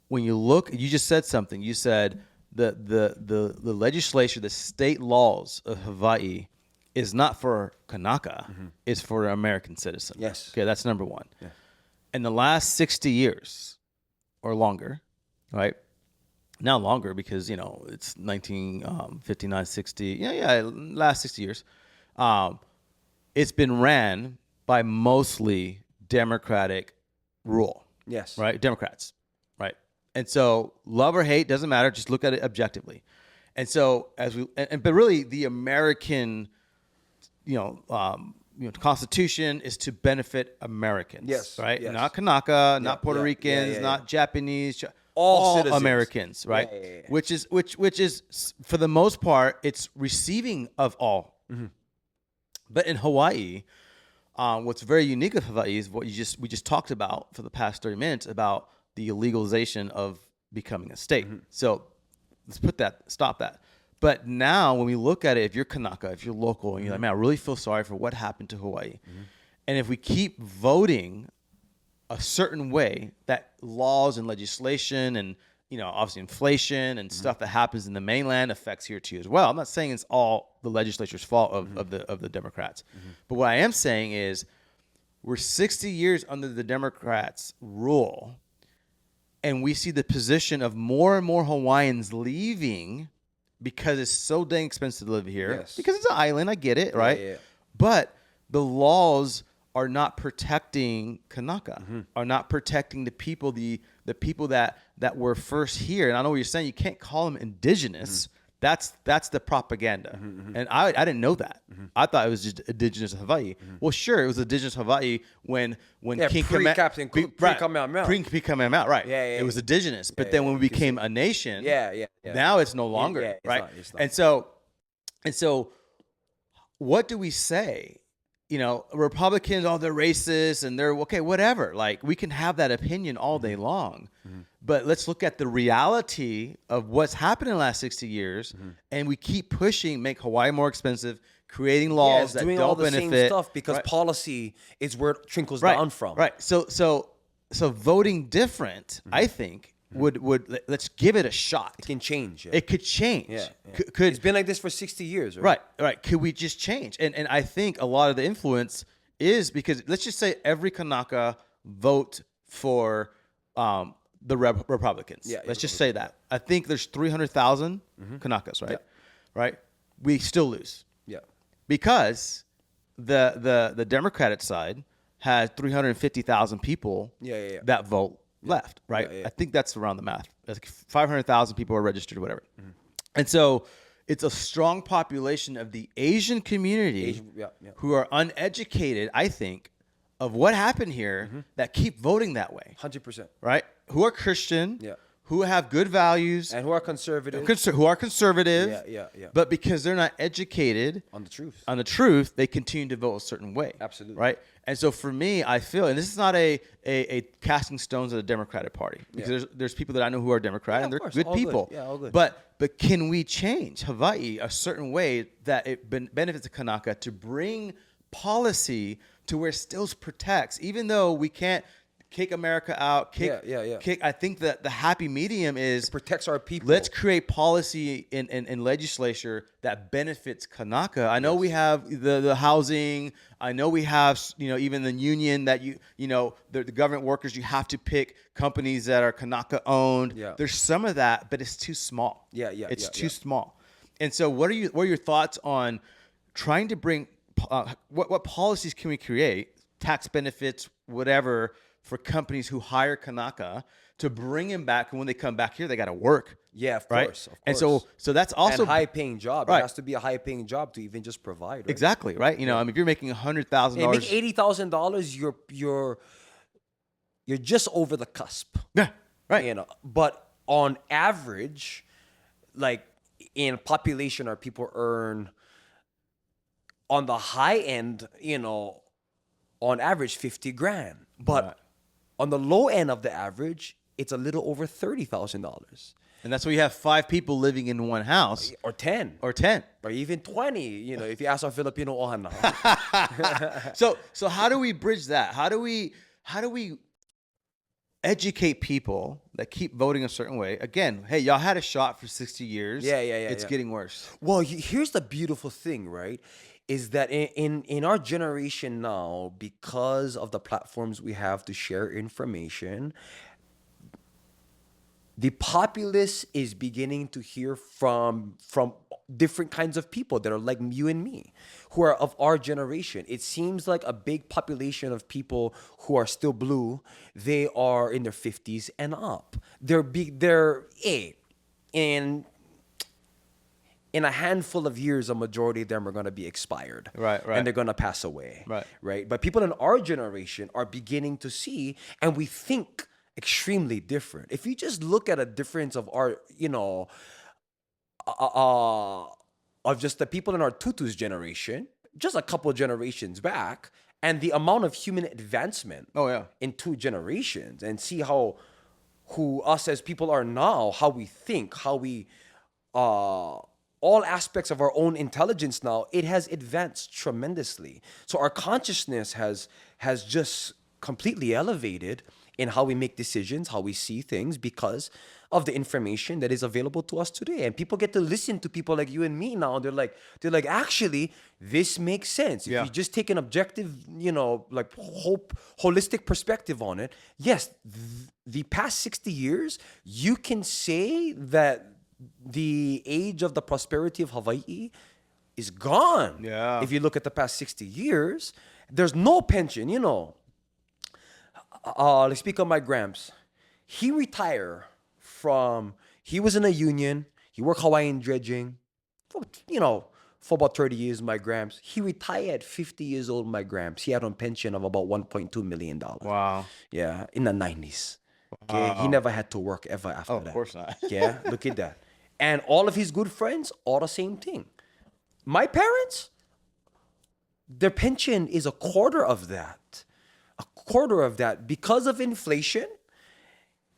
When you just said something. You said the legislation, the state laws of Hawaii is not for Kanaka, it's for an American citizen. Yes. Okay, that's number one. Yeah. In the last 60 years or longer, right? Now longer because, it's 1959, 60. Last 60 years. It's been ran by mostly Democratic rule. Yes. Right? Democrats. Right? And so love or hate, doesn't matter. Just look at it objectively. And so but really the American, Constitution is to benefit Americans. Yes. Right? Yes. Not Kanaka, not Puerto Ricans, not Japanese, all citizens. Americans, right? Yeah. Which is for the most part, it's receiving of all. But in Hawaii, what's very unique of Hawaii is what we just talked about for the past 30 minutes about the legalization of becoming a state. So let's stop that. But now when we look at it, if you're Kanaka, if you're local, and you're like, man, I really feel sorry for what happened to Hawaii. And if we keep voting a certain way, that laws and legislation and obviously inflation and stuff that happens in the mainland affects here too as well. I'm not saying it's all the legislature's fault of the Democrats, but what I am saying is we're 60 years under the Democrats' rule, and we see the position of more and more Hawaiians leaving because it's so dang expensive to live here. Yes. Because it's an island, I get it, right? Yeah. But the laws are not protecting Kanaka, are not protecting the people, the people that were first here. And I know what you're saying. You can't call them indigenous. That's the propaganda. And I didn't know that. I thought it was just indigenous Hawaii. Well, sure, it was indigenous Hawaii when King Kamehameha, right? Yeah. It was indigenous. But then when we became a nation, now it's no longer, right? It's not. And so what do we say? Republicans, they're racist and they're okay, whatever. Like, we can have that opinion all day long, but let's look at the reality of what's happened in the last 60 years. And we keep pushing, make Hawaii more expensive, creating laws that doing don't all the benefit same stuff because policy is where it trickles down from. Right. So so voting different, I think, let's give it a shot. It can change. Yeah. It could change. Yeah. Could It's been like this for 60 years, right? right. Could we just change? And I think a lot of the influence is because let's just say every Kanaka vote for the Republicans. Yeah, let's just say that. I think there's 300,000 Kanakas, right? Yeah. Right. We still lose Yeah. because the Democratic side has 350,000 people that vote left, right? Yeah. I think that's around the math. That's like 500,000 people are registered or whatever. And so it's a strong population of the Asian community who are uneducated, I think, of what happened here that keep voting that way. 100%. Right? Who are Christian, Yeah. who have good values, And who are conservative. who are conservative, Yeah. but because they're not educated On the truth. they continue to vote a certain way. Absolutely. Right? And so for me, I feel, and this is not a casting stones at the Democratic Party, because there's people that I know who are Democrat and they're course. good All people. good. Yeah, all good. But can we change Hawaii a certain way that it benefits the Kanaka to bring policy to where it still protects, even though we can't kick America out, kick. I think that the happy medium is Protects our people. let's create policy in legislature that benefits Kanaka. I know we have the housing. I know we have even the union that the government workers, you have to pick companies that are Kanaka owned. Yeah. There's some of that, but it's too small. It's too Yeah. small. And so what are your thoughts on trying to bring what policies can we create, tax benefits, whatever, for companies who hire Kanaka to bring him back, and when they come back here, they got to work. Yeah, of right? course. Of course. And so that's also and high-paying job. Right. It has to be a high-paying job to even just provide. Right? Exactly, right? I mean, if you're making $100,000, Hey, make $80,000, you're just over the cusp. Yeah, right. But on average, like in population, our people earn on the high end, on average 50 grand. But Right. on the low end of the average, it's a little over $30,000. And that's why you have 5 people living in one house, Or 10. or 10. Or even 20, if you ask our Filipino ohana. So how do we bridge that? How do we educate people that keep voting a certain way? Again, hey, y'all had a shot for 60 years. It's getting worse. Well, here's the beautiful thing, right? Is that in our generation now, because of the platforms we have to share information, the populace is beginning to hear from different kinds of people that are like you and me, who are of our generation. It seems like a big population of people who are still blue. They are in their 50s and up. In a handful of years, a majority of them are going to be expired. Right. And they're going to pass away. Right. But people in our generation are beginning to see, and we think extremely different. If you just look at a difference of our, of just the people in our tutu's generation, just a couple generations back, and the amount of human advancement in 2 generations, and see who us as people are now, how we think, how we all aspects of our own intelligence now, it has advanced tremendously. So our consciousness has just completely elevated in how we make decisions, how we see things, because of the information that is available to us today. And people get to listen to people like you and me now. They're like, actually, this makes sense. If you just take an objective, holistic perspective on it, yes, the past 60 years, you can say that the age of the prosperity of Hawaii is gone. Yeah. If you look at the past 60 years, there's no pension, let's speak of my Gramps. He retired he was in a union. He worked Hawaiian dredging for about 30 years, my Gramps. He retired at 50 years old, my Gramps. He had a pension of about $1.2 million. Wow. Yeah, in the 90s. Okay, Wow. he never had to work ever after that. Of course not. Yeah, look at that. And all of his good friends, all the same thing. My parents, their pension is a quarter of that. Because of inflation,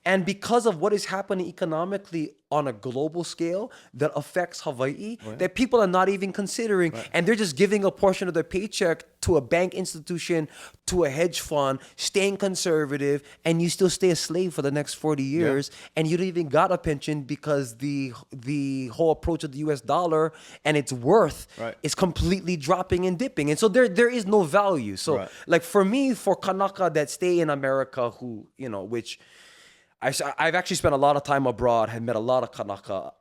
And because of what is happening economically on a global scale that affects Hawaii, that people are not even considering. And they're just giving a portion of their paycheck to a bank institution, to a hedge fund, staying conservative, and you still stay a slave for the next 40 years. And you don't even got a pension because the whole approach of the US dollar and its worth is completely dropping and dipping. And so there is no value. So like for me, for Kanaka that stay in America who, you know, which I've actually spent a lot of time abroad, had met a lot of Kanaka.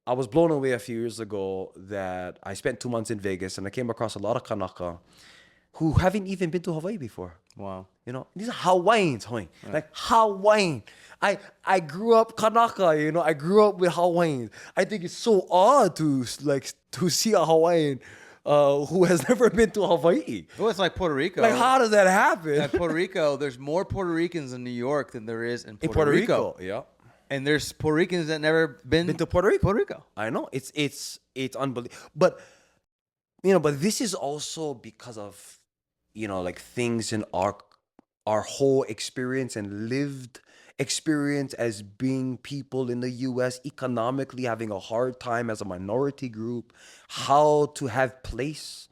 I was blown away a few years ago that I spent 2 months in Vegas and I came across a lot of Kanaka who haven't even been to Hawaii before. Wow. You know, these are Hawaiians, like Hawaiian. I grew up Kanaka, you know, I grew up with Hawaiians. I think it's so odd to see a Hawaiian who has never been to Hawaii. Well, it's like Puerto Rico. Like, how does that happen? At Puerto Rico, there's more Puerto Ricans in New York than there is in Puerto Rico. Yeah. And there's Puerto Ricans that never been to Puerto Rico. Puerto Rico. I know. It's unbelievable. But, you know, but this is also because of, you know, like things in our whole experience and lived experience as being people in the US, economically having a hard time as a minority group, how to have place.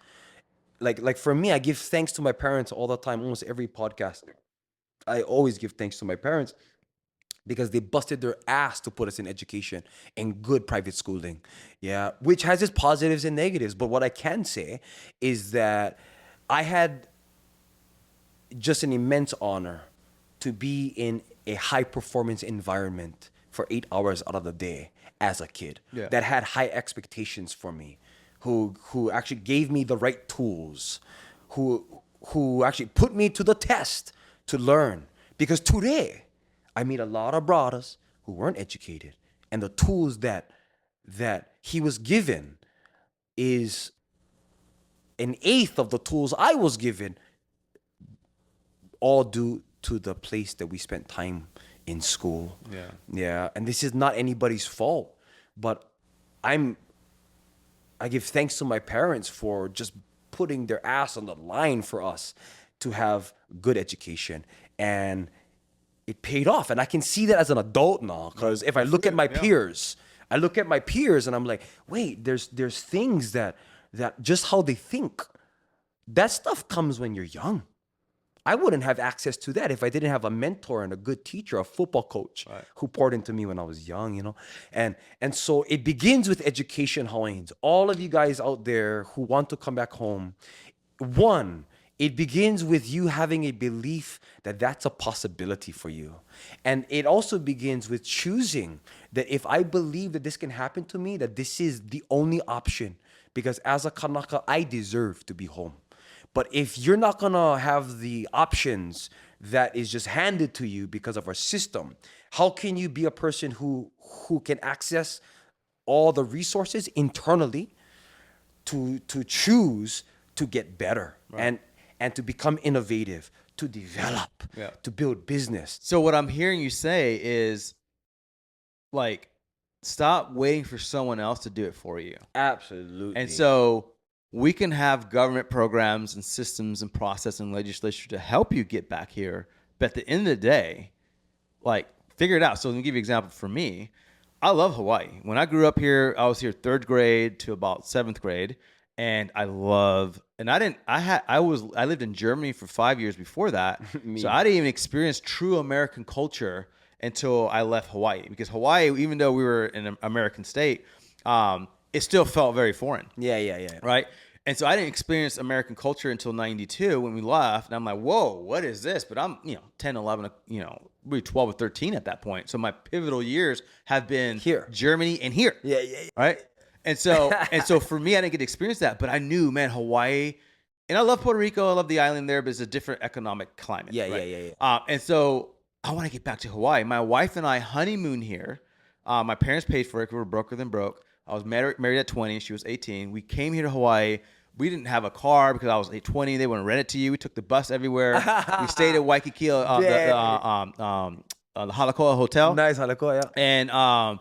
Like for me, I give thanks to my parents all the time, almost every podcast. I always give thanks to my parents because they busted their ass to put us in education and good private schooling. Yeah, which has its positives and negatives. But what I can say is that I had just an immense honor to be in a high performance environment for 8 hours out of the day as a kid that had high expectations for me, who actually gave me the right tools, who actually put me to the test to learn. Because today I meet a lot of brothers who weren't educated, and the tools that he was given is an eighth of the tools I was given, all due to the place that we spent time in school. Yeah. And this is not anybody's fault, but I give thanks to my parents for just putting their ass on the line for us to have good education. And it paid off. And I can see that as an adult now, because if I look at my peers, and I'm like, wait, there's things that just how they think, that stuff comes when you're young. I wouldn't have access to that if I didn't have a mentor and a good teacher, a football coach who poured into me when I was young, you know? And so it begins with education, Hawaiians. All of you guys out there who want to come back home, one, it begins with you having a belief that that's a possibility for you. And it also begins with choosing that if I believe that this can happen to me, that this is the only option. Because as a Kanaka, I deserve to be home. But if you're not gonna have the options that is just handed to you because of our system, how can you be a person who can access all the resources internally to choose to get better and to become innovative, to develop, to build business? So what I'm hearing you say is, like, stop waiting for someone else to do it for you. Absolutely. And so we can have government programs and systems and process and legislature to help you get back here. But at the end of the day, like, figure it out. So let me give you an example. For me, I love Hawaii. When I grew up here, I was here 3rd grade to about 7th grade. And I lived in Germany for 5 years before that. So I didn't even experience true American culture until I left Hawaii. Because Hawaii, even though we were in an American state, it still felt very foreign. Yeah. Right? And so I didn't experience American culture until 92 when we left. And I'm like, whoa, what is this? But I'm, 10, 11, maybe 12 or 13 at that point. So my pivotal years have been here, Germany and here. Yeah. Right? And so for me, I didn't get to experience that. But I knew, man, Hawaii, and I love Puerto Rico. I love the island there, but it's a different economic climate. Yeah. And so I want to get back to Hawaii. My wife and I honeymooned here. My parents paid for it. We were broker than broke. I was married at 20. She was 18. We came here to Hawaii. We didn't have a car because I was 20. They wouldn't rent it to you. We took the bus everywhere. We stayed at Waikiki, the Halakoa Hotel. Nice Halakoa, yeah.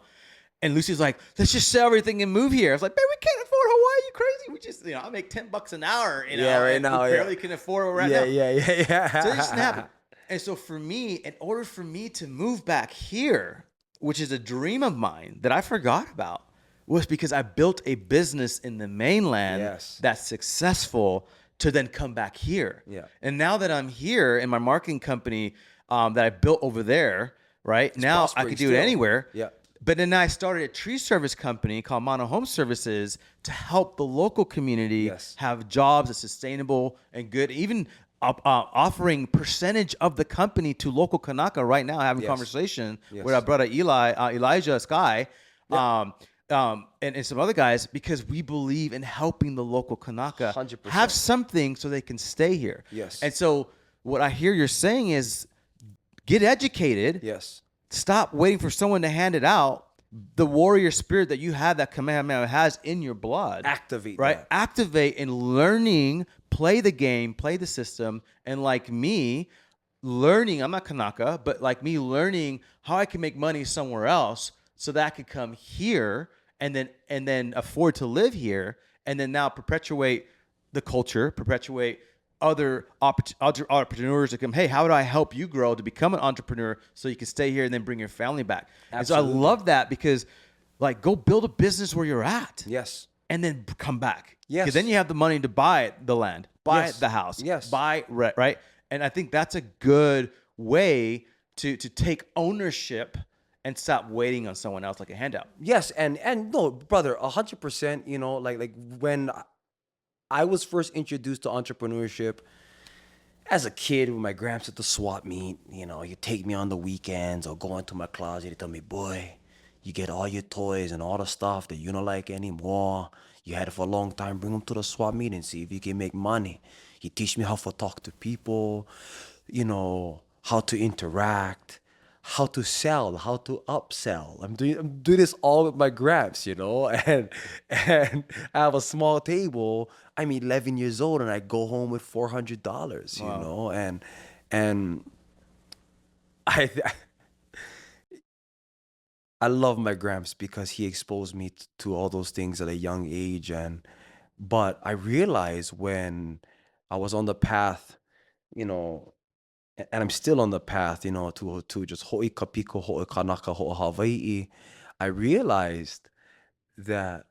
And Lucy's like, let's just sell everything and move here. I was like, man, we can't afford Hawaii. You crazy? We just, I make $10 an hour. Right now. We barely can afford where we're at now. Yeah. So it just didn't happen. And so for me, in order for me to move back here, which is a dream of mine that I forgot about, was because I built a business in the mainland that's successful to then come back here. Yeah. And now that I'm here in my marketing company that I built over there, right? Now I could do it anywhere. Yeah. But then I started a tree service company called Mono Home Services to help the local community have jobs that's sustainable and good. Even offering percentage of the company to local Kanaka right now, having conversation with our brother Elijah Sky, and some other guys, because we believe in helping the local Kanaka 100%. have something so they can stay here. Yes. And so what I hear you're saying is get educated. Yes. Stop waiting for someone to hand it out. The warrior spirit that you have, that Kamehameha has in your blood. Activate right? that. Activate in learning, play the game, play the system. And like me, learning, I'm not Kanaka, but like me learning how I can make money somewhere else so that I could come here and then afford to live here, and then now perpetuate the culture, perpetuate other entrepreneurs to come, hey, how do I help you grow to become an entrepreneur so you can stay here and then bring your family back? Absolutely. And so I love that, because like, go build a business where you're at. Yes. And then come back. Yes. Because then you have the money to buy the land, buy the house, Yes. buy, right? And I think that's a good way to take ownership and stop waiting on someone else like a handout. Yes, and no, brother, 100%. You know, like when I was first introduced to entrepreneurship as a kid with my gramps at the swap meet, you know, you take me on the weekends or go into my closet, you tell me, boy, you get all your toys and all the stuff that you don't like anymore. You had it for a long time, bring them to the swap meet and see if you can make money. He teach me how to talk to people, you know, how to interact, how to sell, how to upsell. I'm doing this all with my gramps, you know, and I have a small table. I'm 11 years old and I go home with $400, you know, and I love my gramps because he exposed me to all those things at a young age. But I realized when I was on the path, you know, and I'm still on the path, you know, to just ho'i kapiko, ho'i kanaka, ho'i Hawaii, I realized that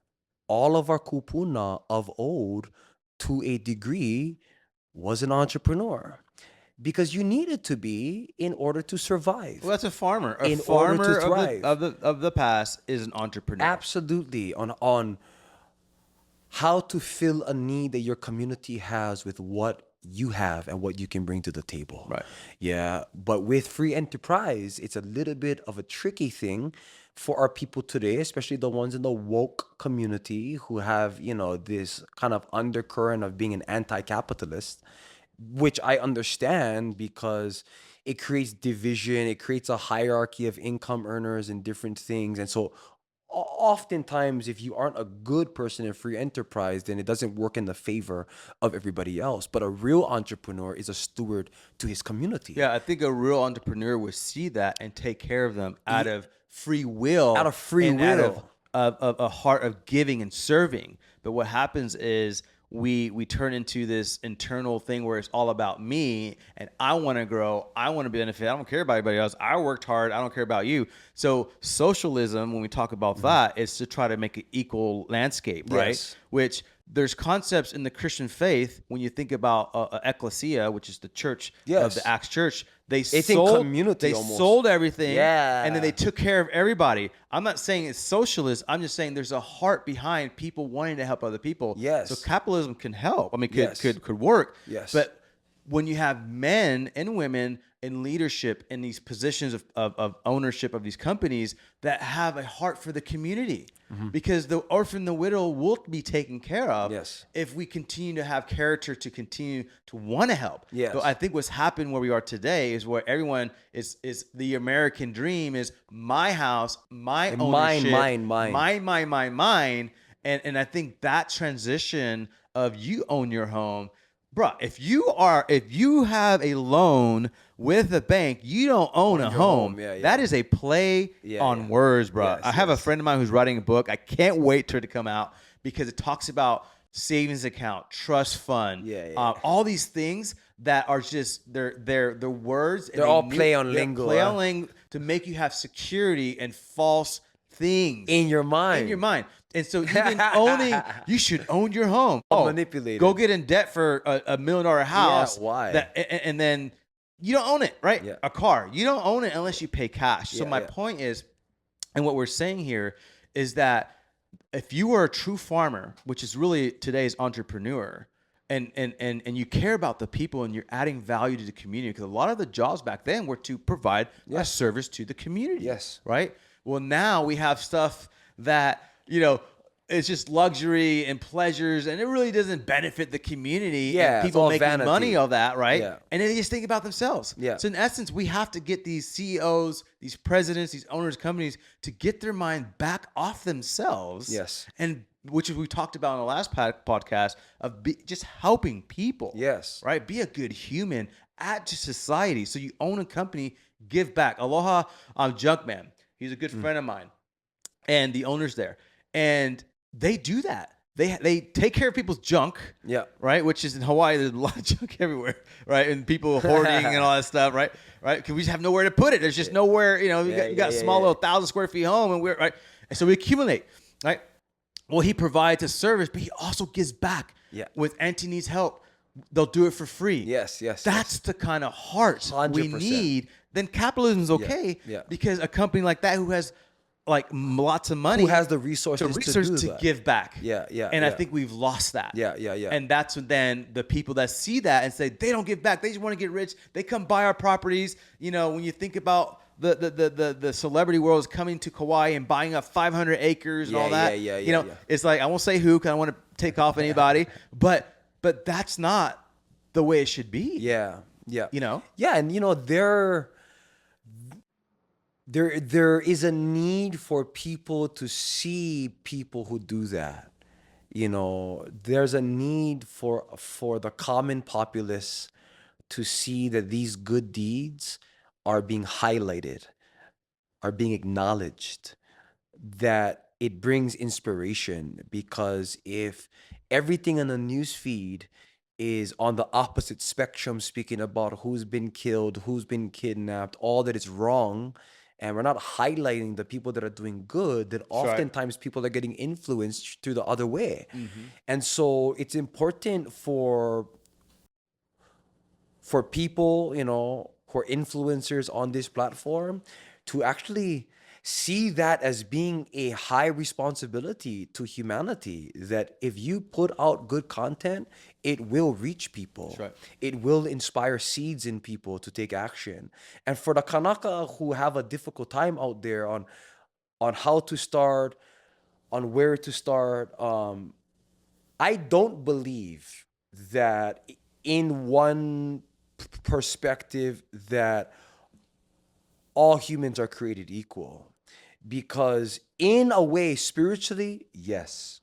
all of our kupuna of old, to a degree, was an entrepreneur. Because you needed to be in order to survive. Well, that's a farmer. A In order farmer to thrive. of the past is an entrepreneur. Absolutely. On how to fill a need that your community has with what you have and what you can bring to the table. Right. Yeah. But with free enterprise, it's a little bit of a tricky thing for our people today, especially the ones in the woke community who have, you know, this kind of undercurrent of being an anti-capitalist, which I understand because it creates division, it creates a hierarchy of income earners and different things. And so oftentimes, if you aren't a good person in free enterprise, then it doesn't work in the favor of everybody else. But a real entrepreneur is a steward to his community. Yeah, I think a real entrepreneur would see that and take care of them out of free will. Out of free and will. Out of a heart of giving and serving. But what happens is we turn into this internal thing where it's all about me and I want to grow, I want to benefit, I don't care about anybody else, I worked hard, I don't care about you. So socialism, when we talk about that, is to try to make an equal landscape, right? Yes. Which there's concepts in the Christian faith when you think about ecclesia, which is the church of the Acts church. It's in community almost. Sold everything, Yeah. and then they took care of everybody. I'm not saying it's socialist. I'm just saying there's a heart behind people wanting to help other people. Yes. So capitalism can help. I mean, Yes. could work. Yes. But when you have men and women in leadership in these positions of ownership of these companies that have a heart for the community, because the orphan, the widow will be taken care of if we continue to have character to continue to want to help. Yes. So I think what's happened where we are today is where everyone is the American dream is my house, my ownership, mine. And I think that transition of you own your home, bruh, if you have a loan with a bank, you don't own a home. That is a play on words, bruh. Yes, I have a friend of mine who's writing a book. I can't wait for it to come out because it talks about savings account, trust fund, Yeah. all these things that are just they're words. And They're all play on they're lingo, play on lingo to make you have security and false things in your mind. In your mind. And so even owning, you should own your home. Manipulated. Go get in debt for $1 million house. Yeah, why? And then you don't own it, right? Yeah. A car. You don't own it unless you pay cash. So my Yeah. point is, and what we're saying here is that if you are a true farmer, which is really today's entrepreneur, and you care about the people and you're adding value to the community, because a lot of the jobs back then were to provide a service to the community. Yes. Right? Well, now we have stuff that, it's just luxury and pleasures, and it really doesn't benefit the community. Yeah, and it's people all making vanity. money of that, right? Yeah. And then they just think about themselves. Yeah. So in essence, we have to get these CEOs, these presidents, these owners, companies to get their mind back off themselves. Yes. And which we talked about in the last podcast of just helping people. Yes. Right? Be a good human, add to society. So you own a company, give back. Aloha Junkman. He's a good friend of mine. And the owner's there. And they do that. They take care of people's junk, right? Which is in Hawaii, there's a lot of junk everywhere, right? And people hoarding and all that stuff, right? Because we just have nowhere to put it. There's just nowhere, you got a small little 1,000 square feet home, and we're right. And so we accumulate, right? Well, he provides a service, but he also gives back. Yeah. With Auntie needs help, they'll do it for free. Yes. That's the kind of heart 100%. we need. Then capitalism's okay, because a company like that who has like lots of money, who has the resources to give back. And I think we've lost that. Yeah. And that's when then the people that see that and say they don't give back, they just want to get rich, they come buy our properties. When you think about the celebrity world is coming to Kauai and buying up 500 acres and all that. It's like, I won't say who, because I don't want to take off anybody, but that's not the way it should be. Yeah. Yeah, and there is a need for people to see people who do that. There's a need for the common populace to see that these good deeds are being highlighted, are being acknowledged, that it brings inspiration. Because if everything in the news feed is on the opposite spectrum, speaking about who's been killed, who's been kidnapped, all that is wrong, and we're not highlighting the people that are doing good, then oftentimes people are getting influenced through the other way. And so it's important for people, who are influencers on this platform, to actually see that as being a high responsibility to humanity, that if you put out good content, it will reach people. That's right. It will inspire seeds in people to take action. And for the Kanaka who have a difficult time out there on how to start, on where to start, I don't believe that in one perspective that all humans are created equal. Because in a way, spiritually, yes.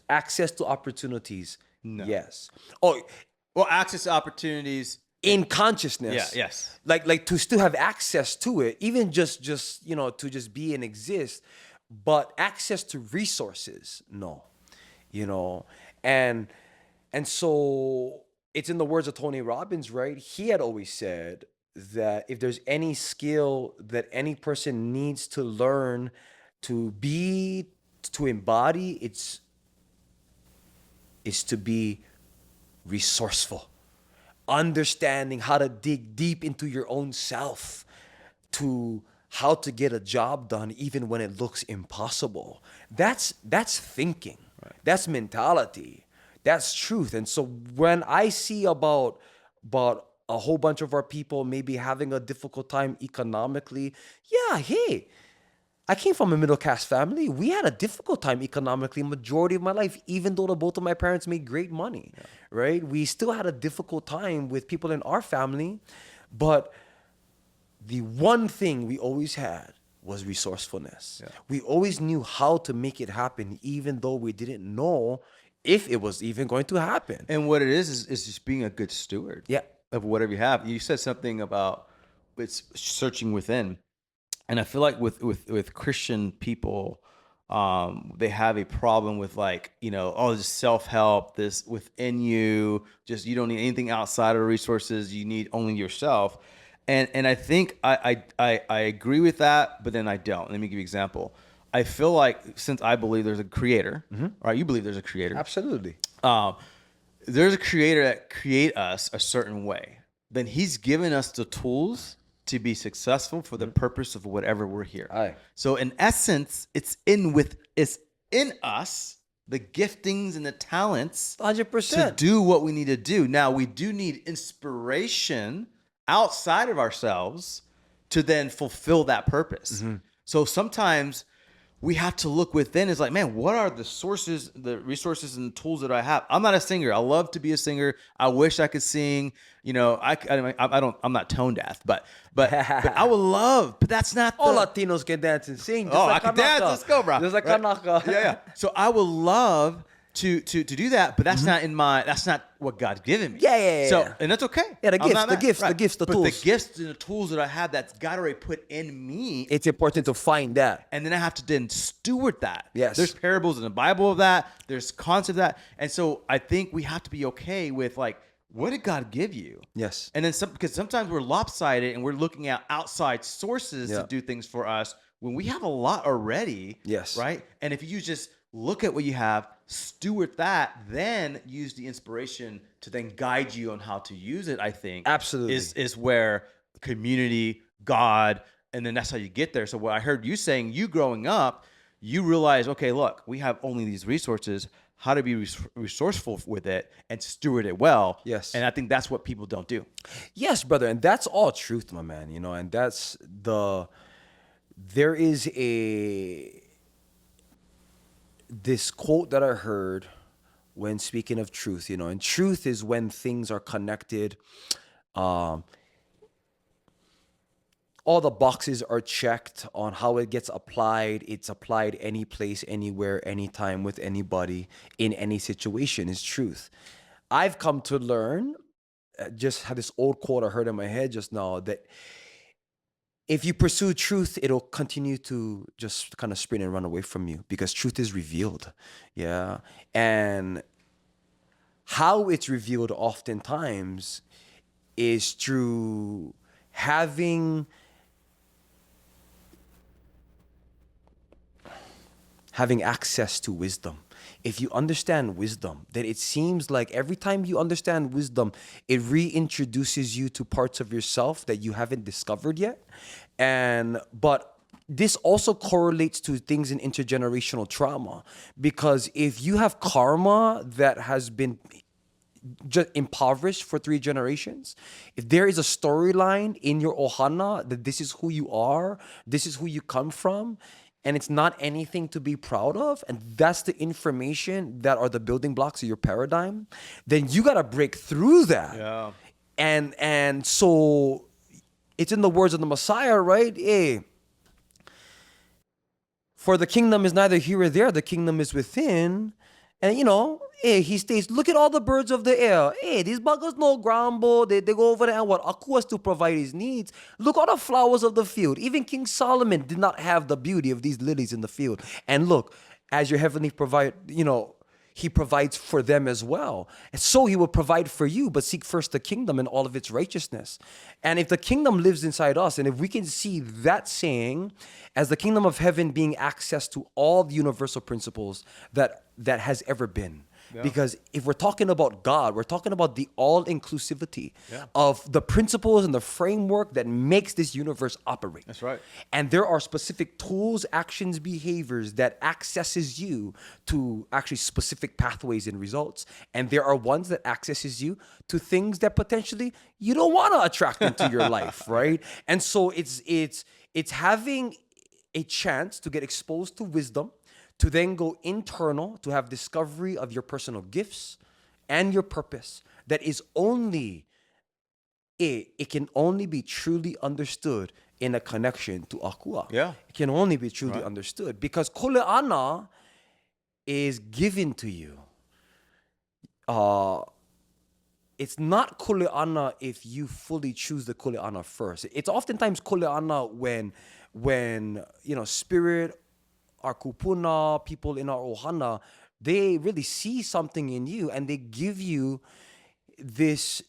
Access to opportunities, No. yes. Well, access to opportunities In consciousness. Yes. Like to still have access to it, even just to just be and exist, but access to resources, no. And so it's in the words of Tony Robbins, right? He had always said that if there's any skill that any person needs to learn to embody, it's to be resourceful, understanding how to dig deep into your own self, to how to get a job done even when it looks impossible. That's thinking. Right. That's mentality. That's truth. And so when I see about a whole bunch of our people maybe having a difficult time economically, hey, I came from a middle-class family. We had a difficult time economically majority of my life, even though both of my parents made great money, right? We still had a difficult time with people in our family, but the one thing we always had was resourcefulness. Yeah. We always knew how to make it happen, even though we didn't know if it was even going to happen. And what it is just being a good steward of whatever you have. You said something about it's searching within. And I feel like with Christian people, they have a problem with like, oh, just self-help, this within you, just you don't need anything outside of resources. You need only yourself. And I think I agree with that, but then I don't. Let me give you an example. I feel like since I believe there's a creator, right? You believe there's a creator. Absolutely. There's a creator that create us a certain way. Then he's given us the tools to be successful for the purpose of whatever we're here. Aye. So in essence, it's in us, the giftings and the talents 100%. to do what we need to do. Now we do need inspiration outside of ourselves to then fulfill that purpose. So sometimes we have to look within. It's like, man, what are the sources, the resources and the tools that I have? I'm not a singer. I love to be a singer. I wish I could sing. I'm not tone deaf, but I would love, but that's not All Latinos can dance and sing. Just I can dance. Let's go, bro. Just like Right? Kanaka. Yeah. So I would love to do that, but that's that's not what God's given me. Yeah. So, and that's okay. Yeah, the I'm gifts, not the mad. gifts, the gifts, the but tools. the gifts and the tools that I have, that's God already put in me. It's important to find that. And then I have to then steward that. Yes. There's parables in the Bible of that. There's concepts of that. And so I think we have to be okay with like, what did God give you? Yes. And then because sometimes we're lopsided and we're looking at outside sources to do things for us when we have a lot already. Yes. Right. And if you just look at what you have, steward that, then use the inspiration to then guide you on how to use it, I think. Absolutely. Is where community, God, and then that's how you get there. So what I heard you saying, you growing up, you realize, okay, look, we have only these resources, how to be resourceful with it and steward it well. Yes. And I think that's what people don't do. Yes, brother. And that's all truth, my man. And there is this quote that I heard when speaking of truth, and truth is when things are connected. All the boxes are checked on how it gets applied. It's applied any place, anywhere, anytime, with anybody, in any situation is truth. I've come to learn, just had this old quote I heard in my head just now, that if you pursue truth, it'll continue to just kind of sprint and run away from you because truth is revealed. Yeah. And how it's revealed oftentimes is through having access to wisdom. If you understand wisdom, then it seems like every time you understand wisdom, it reintroduces you to parts of yourself that you haven't discovered yet. But this also correlates to things in intergenerational trauma, because if you have karma that has been just impoverished for 3 generations, if there is a storyline in your ohana that this is who you are, this is who you come from, and it's not anything to be proud of, and that's the information that are the building blocks of your paradigm, then you got to break through that. Yeah. And so it's in the words of the Messiah, right? Hey, for the kingdom is neither here or there, the kingdom is within. And he states, look at all the birds of the air. Hey, these buggers no grumble. They go over there and what? Aku has to provide his needs. Look all the flowers of the field. Even King Solomon did not have the beauty of these lilies in the field. And look, as your heavenly provider, he provides for them as well. And so he will provide for you, but seek first the kingdom and all of its righteousness. And if the kingdom lives inside us, and if we can see that saying as the kingdom of heaven being access to all the universal principles that has ever been. Yeah. Because if we're talking about God, we're talking about the all-inclusivity of the principles and the framework that makes this universe operate. That's right. And there are specific tools, actions, behaviors that accesses you to actually specific pathways and results. And there are ones that accesses you to things that potentially you don't want to attract into your life, right? And so it's having a chance to get exposed to wisdom, to then go internal, to have discovery of your personal gifts and your purpose that is only, it can only be truly understood in a connection to Akua. Yeah. It can only be truly understood because Kuleana is given to you. It's not Kuleana if you fully choose the Kuleana first. It's oftentimes Kuleana when spirit our kupuna, people in our ohana, they really see something in you, and they give you this,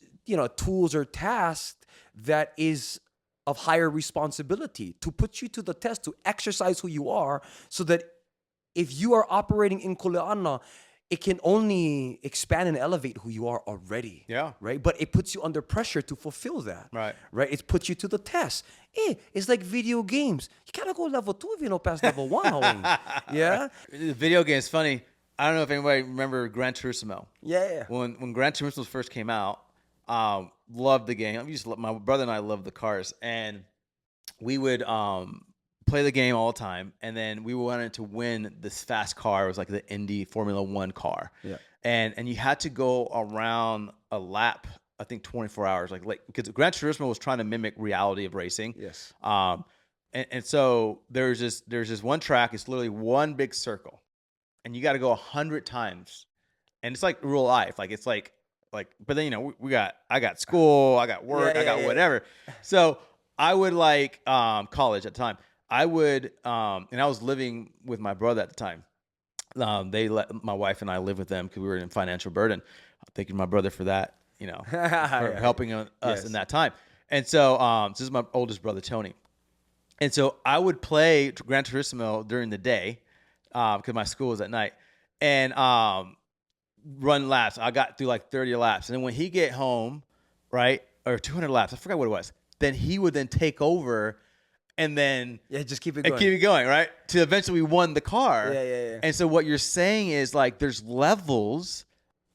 tools or tasks that is of higher responsibility to put you to the test, to exercise who you are, so that if you are operating in kuleana, it can only expand and elevate who you are already. Yeah. Right. But it puts you under pressure to fulfill that. Right. Right. It puts you to the test. It's like video games. You gotta go level 2 if you don't pass level 1. Yeah. The video game is funny. I don't know if anybody remember Gran Turismo. Yeah. When Gran Turismo first came out, loved the game. My brother and I loved the cars, and we would play the game all the time. And then we wanted to win this fast car. It was like the Indy Formula One car. Yeah. And you had to go around a lap, I think 24 hours, because Gran Turismo was trying to mimic reality of racing. Yes. And so there's this one track. It's literally one big circle, and you got to go 100 times, and it's like real life. But then I got school, I got work, I got whatever. So I would college at the time. I would, and I was living with my brother at the time. They let my wife and I live with them because we were in financial burden. Thanking my brother for that, for helping us in that time. And so this is my oldest brother, Tony. And so I would play Gran Turismo during the day because my school was at night, and run laps. I got through like 30 laps. And then when he get home, right, or 200 laps, I forgot what it was, then he would then take over and then just keep it going. And keep it going, right? To eventually we won the car. Yeah. And so what you're saying is like there's levels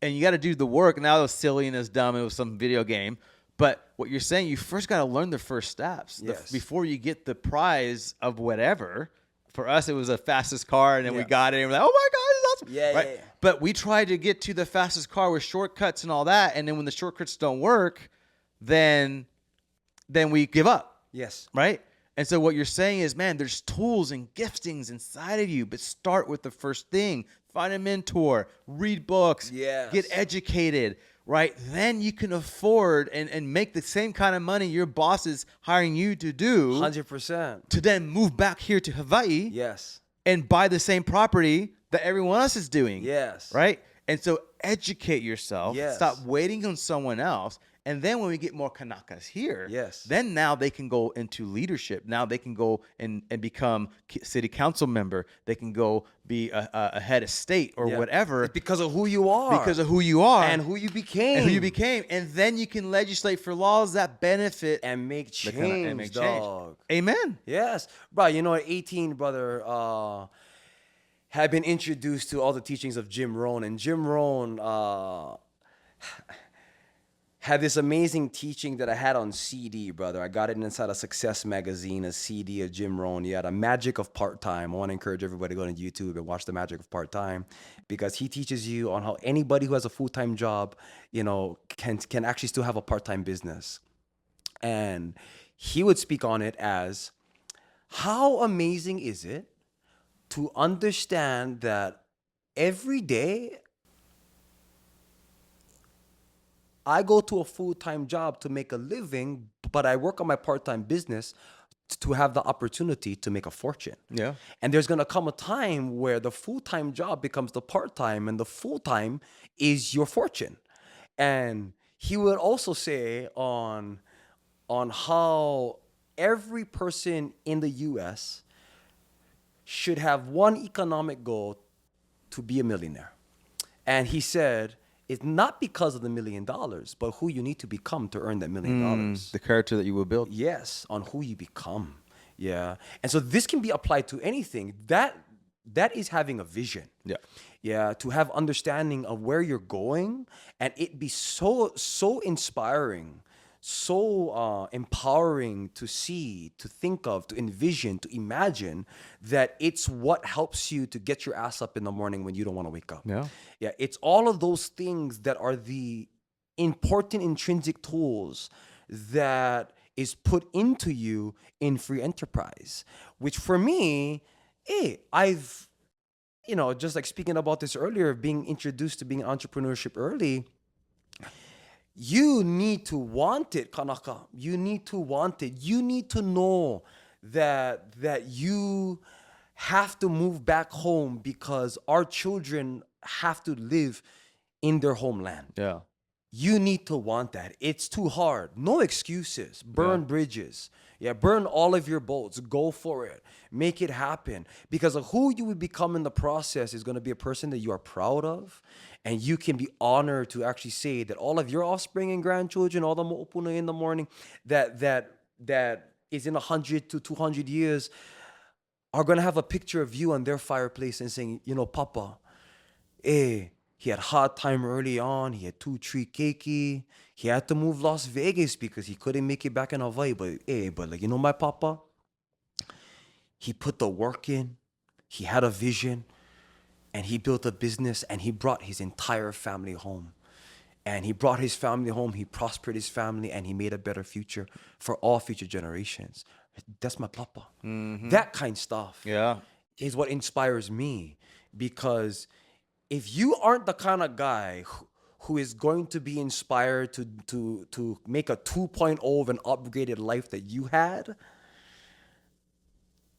and you got to do the work. Now it was silly and it was dumb. It was some video game. But what you're saying, you first got to learn the first steps before you get the prize of whatever. For us, it was the fastest car, and then we got it, and we're like, oh my God, it's awesome. Yeah. But we tried to get to the fastest car with shortcuts and all that, and then when the shortcuts don't work, then we give up. Yes. Right? And so what you're saying is, man, there's tools and giftings inside of you, but start with the first thing. Find a mentor, read books, get educated, right? Then you can afford and make the same kind of money your boss is hiring you to do. 100%. To then move back here to Hawaii. Yes. And buy the same property that everyone else is doing. Yes. Right? And so educate yourself. Yes. Stop waiting on someone else. And then when we get more Kanakas here, then now they can go into leadership. Now they can go and become city council member. They can go be a head of state or whatever. It's because of who you are. Because of who you are. And who you became. And then you can legislate for laws that benefit. And make change, dog. Amen. Yes. Bro, at 18, brother, had been introduced to all the teachings of Jim Rohn. And Jim Rohn had this amazing teaching that I had on CD, brother. I got it inside a Success magazine, a CD of Jim Rohn. He had a Magic of Part-Time. I want to encourage everybody to go on YouTube and watch the Magic of Part-Time, because he teaches you on how anybody who has a full-time job, can actually still have a part-time business. And he would speak on it as, how amazing is it to understand that every day I go to a full-time job to make a living, but I work on my part-time business to have the opportunity to make a fortune. Yeah. And there's going to come a time where the full-time job becomes the part-time, and the full-time is your fortune. And he would also say on how every person in the US should have one economic goal to be a millionaire. And he said, it's not because of the $1 million, but who you need to become to earn that $1 million. The character that you will build. Yes, on who you become. Yeah. And so this can be applied to anything. That is having a vision. Yeah. Yeah, to have understanding of where you're going, and it be so inspiring, so empowering to see, to think of, to envision, to imagine, that it's what helps you to get your ass up in the morning when you don't want to wake up. Yeah, it's all of those things that are the important intrinsic tools that is put into you in free enterprise, which for me, I've, just like speaking about this earlier, being introduced to being entrepreneurship early, you need to want it, Kanaka. You need to want it. You need to know that you have to move back home because our children have to live in their homeland. Yeah. You need to want that. It's too hard. No excuses. Burn bridges. Yeah, burn all of your boats. Go for it. Make it happen. Because of who you would become in the process is going to be a person that you are proud of. And you can be honored to actually say that all of your offspring and grandchildren, all the mo'opuna in the morning, that is in 100 to 200 years, are going to have a picture of you on their fireplace and saying, you know, Papa, he had hard time early on. He had 2-3 keiki. He had to move Las Vegas because he couldn't make it back in Hawaii. But like, you know, my Papa, he put the work in. He had a vision and he built a business and he brought his entire family home. And he brought his family home. He prospered his family and he made a better future for all future generations. That's my Papa. That kind of stuff is what inspires me, because if you aren't the kind of guy who is going to be inspired to make a 2.0 of an upgraded life that you had,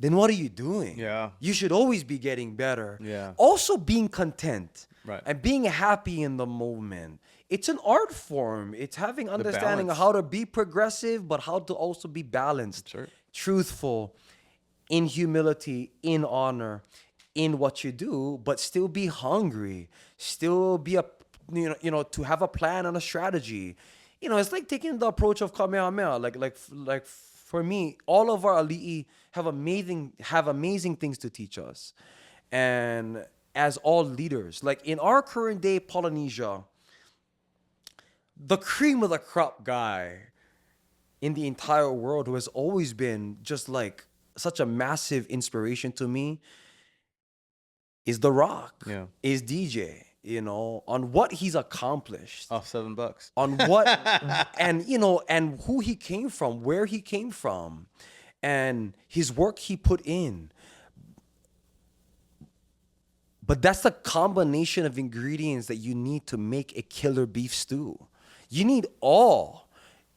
then what are you doing? Yeah. You should always be getting better. Yeah. Also being content. Right. And being happy in the moment. It's an art form. It's having understanding of balance. how to be progressive, but how to also be balanced, truthful, in humility, in honor, in what you do, but still be hungry, still be to have a plan and a strategy. You know, it's like taking the approach of Kamehameha. Like for me, all of our ali'i have amazing things to teach us. And as all leaders, like in our current day Polynesia, the cream of the crop guy in the entire world who has always been just like such a massive inspiration to me is The Rock, is DJ, you know, on what he's accomplished. Off $7. On what, and, you know, and who he came from, where he came from, and his work he put in. But that's the combination of ingredients that you need to make a killer beef stew. You need all.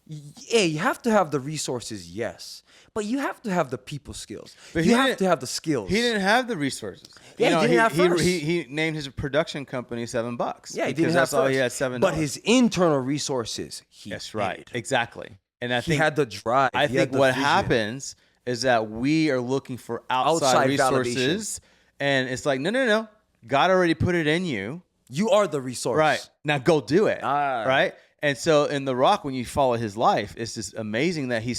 Yeah, you have to have the resources, yes. But you have to have the people skills. But you have to have the skills. He didn't have the resources. Yeah, you know, he didn't have first. He named his production company $7. Yeah, he didn't have that's first. all he had, $7. But his internal resources, that's right. Exactly. And I he think had the drive. I think what happens is that we are looking for outside resources, and it's like, no. God already put it in you. You are the resource. Right. Now go do it. Right. And so in The Rock, when you follow his life, it's just amazing that he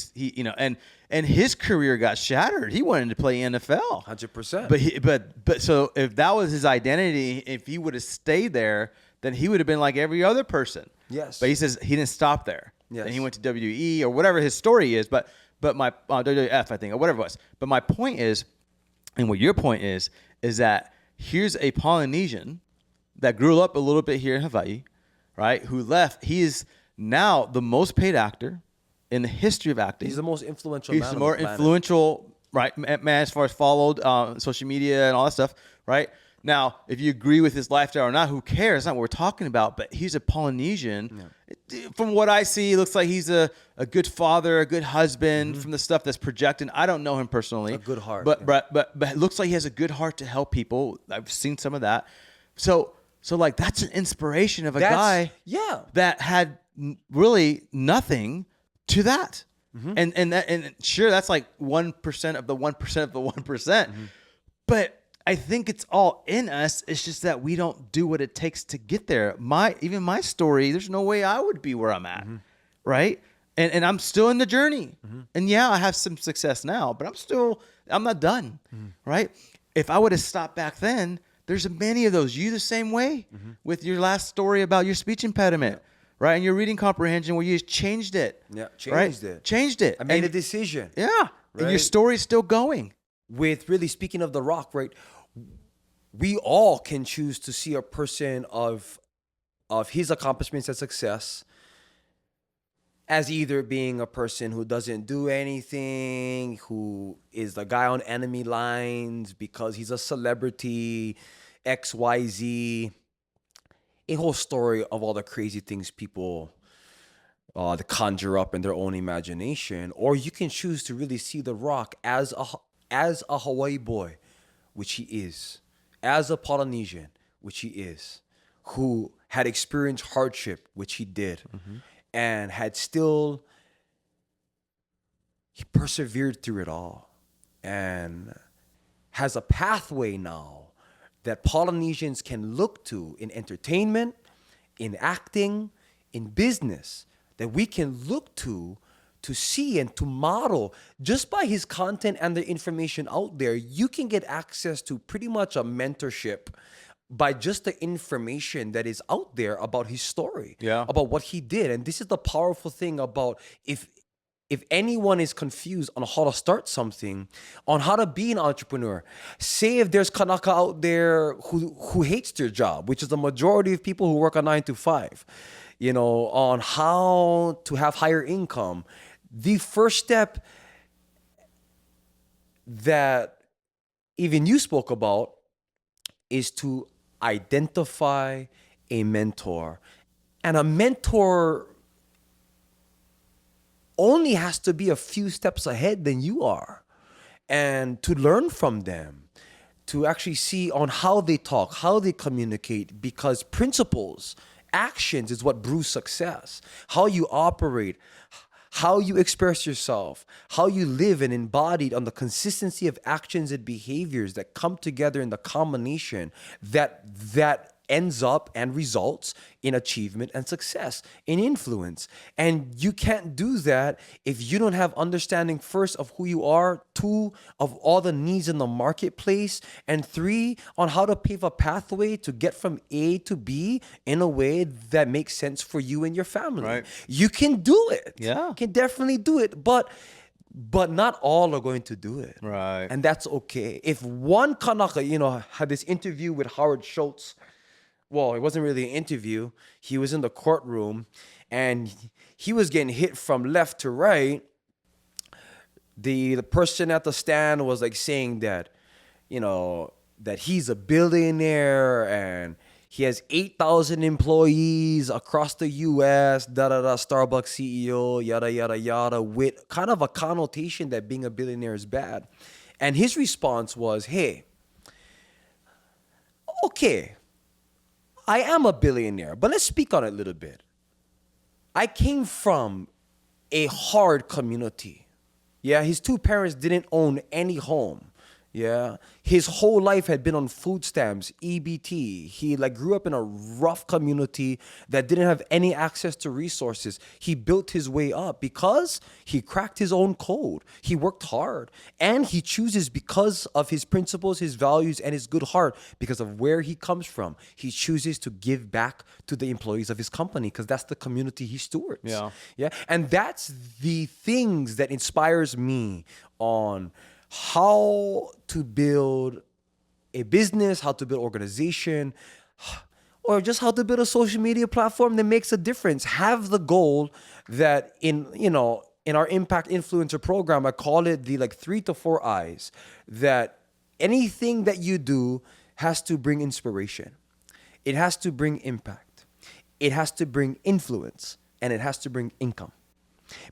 and his career got shattered. He wanted to play NFL. 100%. But so if that was his identity, if he would have stayed there, then he would have been like every other person. Yes. But he says he didn't stop there. Yes. And he went to WE or whatever his story is, but my WWF, I think, or whatever it was. But my point is, and what your point is that here's a Polynesian that grew up a little bit here in Hawaii, right? Who left. He is now the most paid actor in the history of acting. He's the most influential. He's the more influential, right, man, as far as followed social media and all that stuff, right? Now, if you agree with his lifestyle or not, who cares? That's not what we're talking about. But he's a Polynesian. Yeah. From what I see, it looks like he's a good father, a good husband. From the stuff that's projected. I don't know him personally. A good heart. But it looks like he has a good heart to help people. I've seen some of that. So like that's an inspiration of a guy that had really nothing to that. And sure, that's like 1% of the 1% of the 1%. But I think it's all in us. It's just that we don't do what it takes to get there. Even my story, there's no way I would be where I'm at, right? And I'm still in the journey. And yeah, I have some success now, but I'm not done, right? If I would have stopped back then, there's many of those. You the same way with your last story about your speech impediment, right? And your reading comprehension where you just changed it. Yeah, changed it. I made a decision. Yeah, right? And your story's still going. With really speaking of The Rock, right? We all can choose to see a person of his accomplishments and success as either being a person who doesn't do anything, who is the guy on enemy lines because he's a celebrity, XYZ. A whole story of all the crazy things people to conjure up in their own imagination. Or you can choose to really see The Rock as a Hawaii boy which he is, as a Polynesian, which he is, who had experienced hardship, which he did, and had still, he persevered through it all and has a pathway now that Polynesians can look to in entertainment, in acting, in business, that we can look to see and to model. Just by his content and the information out there, you can get access to pretty much a mentorship by just the information that is out there about his story, about what he did. And this is the powerful thing about if anyone is confused on how to start something, on how to be an entrepreneur, say if there's Kanaka out there who hates their job, which is the majority of people who work a 9 to 5, on how to have higher income, the first step that even you spoke about is to identify a mentor. And a mentor only has to be a few steps ahead than you are, and to learn from them, to actually see on how they talk, how they communicate, because principles, actions is what brews success. How you operate, how you express yourself, how you live and embodied on the consistency of actions and behaviors that come together in the combination that ends up and results in achievement and success, in influence. And you can't do that if you don't have understanding, first, of who you are, 2, of all the needs in the marketplace, and 3, on how to pave a pathway to get from A to B in a way that makes sense for you and your family. Right. You can do it. Yeah. You can definitely do it. But not all are going to do it. Right. And that's okay. If one Kanaka, had this interview with Howard Schultz. Well, it wasn't really an interview. He was in the courtroom and he was getting hit from left to right. The person at the stand was like saying that, that he's a billionaire and he has 8,000 employees across the US, Starbucks CEO, yada, yada, yada, with kind of a connotation that being a billionaire is bad. And his response was, hey, okay, I am a billionaire, but let's speak on it a little bit. I came from a hard community. Yeah, his 2 parents didn't own any home. Yeah, his whole life had been on food stamps, EBT. He grew up in a rough community that didn't have any access to resources. He built his way up because he cracked his own code. He worked hard, and he chooses, because of his principles, his values, and his good heart, because of where he comes from, he chooses to give back to the employees of his company because that's the community he stewards. Yeah, and that's the things that inspires me on how to build a business, how to build organization, or just how to build a social media platform that makes a difference. Have the goal that in our impact influencer program, I call it the 3 to 4 I's, that anything that you do has to bring inspiration. It has to bring impact. It has to bring influence, and it has to bring income.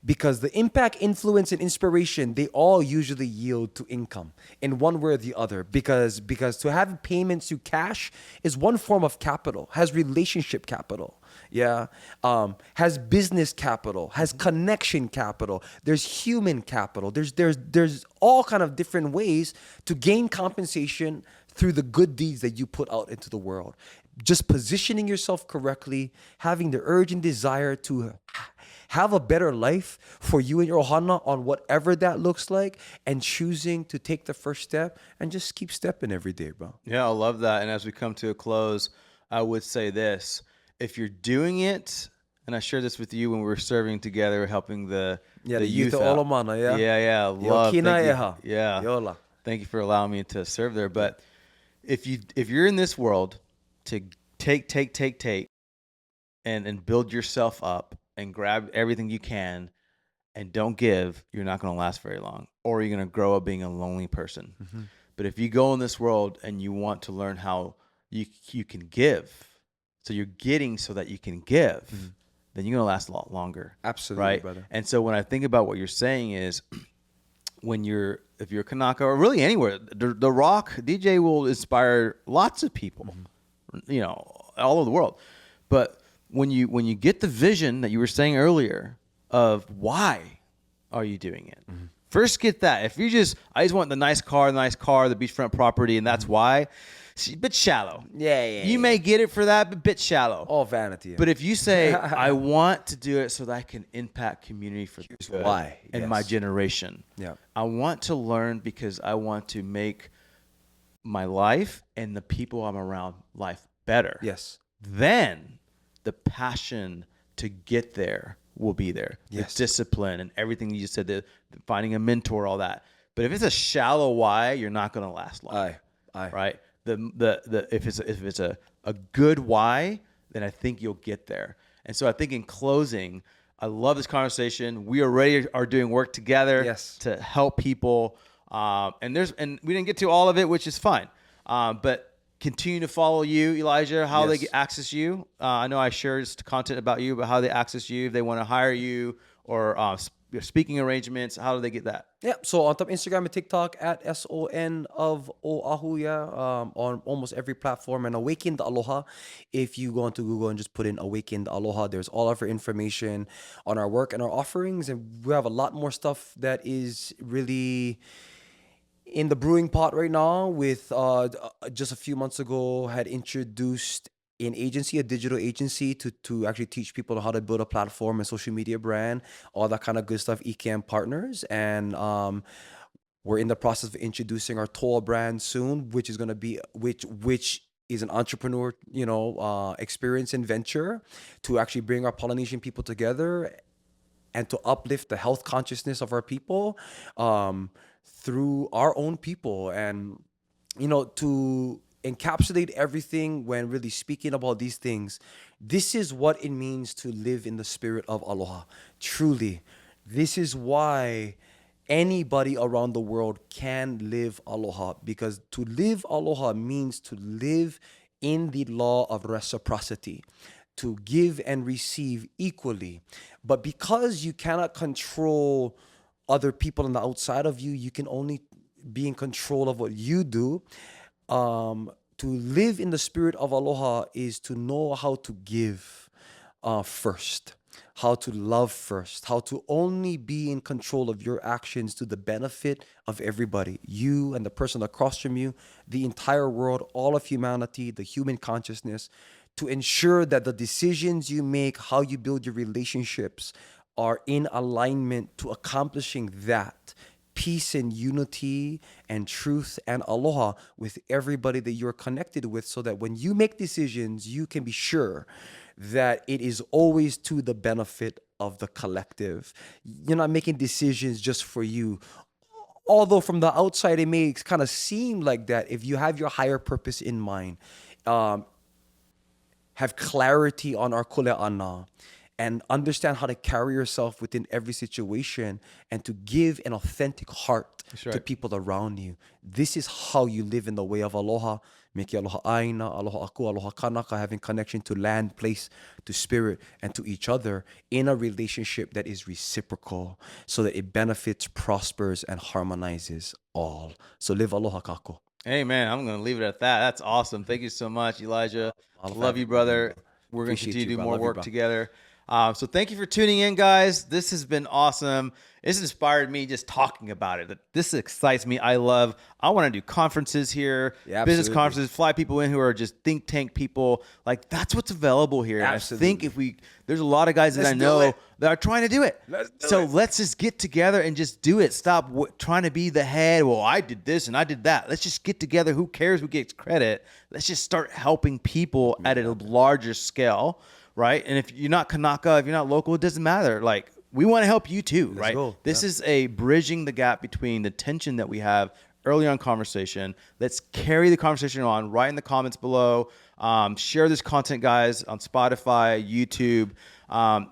Because the impact, influence, and inspiration, they all usually yield to income in one way or the other. Because to have payments to cash is one form of capital, has relationship capital, has business capital, has connection capital. There's human capital. There's all kind of different ways to gain compensation through the good deeds that you put out into the world. Just positioning yourself correctly, having the urge and desire to have a better life for you and your ohana on whatever that looks like, and choosing to take the first step and just keep stepping every day, bro. Yeah, I love that. And as we come to a close, I would say this. If you're doing it, and I shared this with you when we were serving together, helping the youth out. Olomana, Yeah. Love. Thank you. Yeah. Yola. Thank you for allowing me to serve there. But if you're in this world to take and build yourself up and grab everything you can and don't give, you're not going to last very long, or you're going to grow up being a lonely person. Mm-hmm. But if you go in this world and you want to learn how you can give, so you're getting so that you can give, then you're going to last a lot longer. Absolutely, right? Brother. And so when I think about what you're saying is, if you're a Kanaka or really anywhere, the rock DJ will inspire lots of people, all over the world. But when you get the vision that you were saying earlier of why are you doing it, first get that. If I just want the nice car, the beachfront property, and that's why. It's a bit shallow. Yeah. You may get it for that, but a bit shallow. All vanity. But if you say, I want to do it so that I can impact community for good why. and my generation. Yeah. I want to learn because I want to make my life and the people I'm around life better. Yes. Then the passion to get there will be there. Yes. The discipline and everything you just said, the finding a mentor, all that. But if it's a shallow why, you're not going to last long. Aye. Right? If it's a good why, then I think you'll get there. And so I think in closing, I love this conversation. We already are doing work together to help people. And we didn't get to all of it, which is fine. But continue to follow you, Elijah, how they access you. I know I shared content about you, but how they access you, if they want to hire you or speaking arrangements, how do they get that? Yeah, so on top Instagram and TikTok at SON of Oahuya on almost every platform, and Awakened Aloha. If you go onto Google and just put in Awakened Aloha, there's all of our information on our work and our offerings, and we have a lot more stuff that is really in the brewing pot right now. With just a few months ago had introduced a digital agency to actually teach people how to build a platform and social media brand, all that kind of good stuff, eCam partners. And we're in the process of introducing our toll brand soon, which is going to be, which is an entrepreneur, experience and venture to actually bring our Polynesian people together and to uplift the health consciousness of our people through our own people. And, to encapsulate everything when really speaking about these things, this is what it means to live in the spirit of Aloha. Truly, this is why anybody around the world can live Aloha, because to live Aloha means to live in the law of reciprocity, to give and receive equally. But because you cannot control other people on the outside of you, you can only be in control of what you do. To live in the spirit of Aloha is to know how to give first, how to love first, how to only be in control of your actions to the benefit of everybody, you and the person across from you, the entire world, all of humanity, the human consciousness, to ensure that the decisions you make, how you build your relationships, are in alignment to accomplishing that peace and unity and truth and aloha with everybody that you're connected with, so that when you make decisions, you can be sure that it is always to the benefit of the collective. You're not making decisions just for you. Although from the outside, it may kind of seem like that. If you have your higher purpose in mind, have clarity on our kuleana, and understand how to carry yourself within every situation, and to give an authentic heart to people around you. This is how you live in the way of Aloha. Meki aloha aina, aloha aku, aloha kanaka, having connection to land, place, to spirit, and to each other in a relationship that is reciprocal, so that it benefits, prospers, and harmonizes all. So live aloha kako. Hey, man, I'm going to leave it at that. That's awesome. Thank you so much, Elijah. Love you, brother. We're going to continue to do more work together. So thank you for tuning in, guys. This has been awesome. This inspired me just talking about it. This excites me. I want to do conferences here, business conferences, fly people in who are just think tank people. Like, that's what's available here. And I think there's a lot of guys that I know that are trying to do it. Let's just get together and just do it. Stop trying to be the head. Well, I did this and I did that. Let's just get together. Who cares who gets credit? Let's just start helping people at a larger scale. Right. And if you're not Kanaka, if you're not local, it doesn't matter. Like, we want to help you too. Right. This is a bridging the gap between the tension that we have early on conversation. Let's carry the conversation on. Write in the comments below. Share this content, guys, on Spotify, YouTube.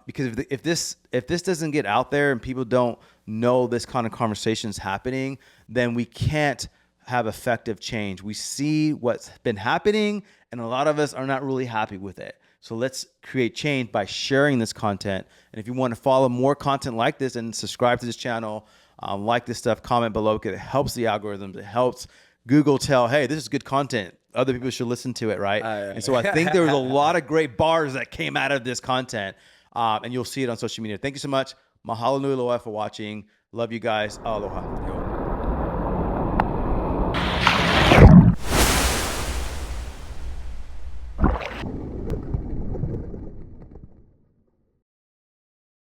Because if this doesn't get out there and people don't know this kind of conversation is happening, then we can't have effective change. We see what's been happening, and a lot of us are not really happy with it. So let's create change by sharing this content. And if you want to follow more content like this and subscribe to this channel, Like this stuff, comment below, because it helps the algorithms. It helps Google tell, hey, this is good content. Other people should listen to it, right? And so I think there was a lot of great bars that came out of this content, and you'll see it on social media. Thank you so much. Mahalo nui loa for watching. Love you guys. Aloha.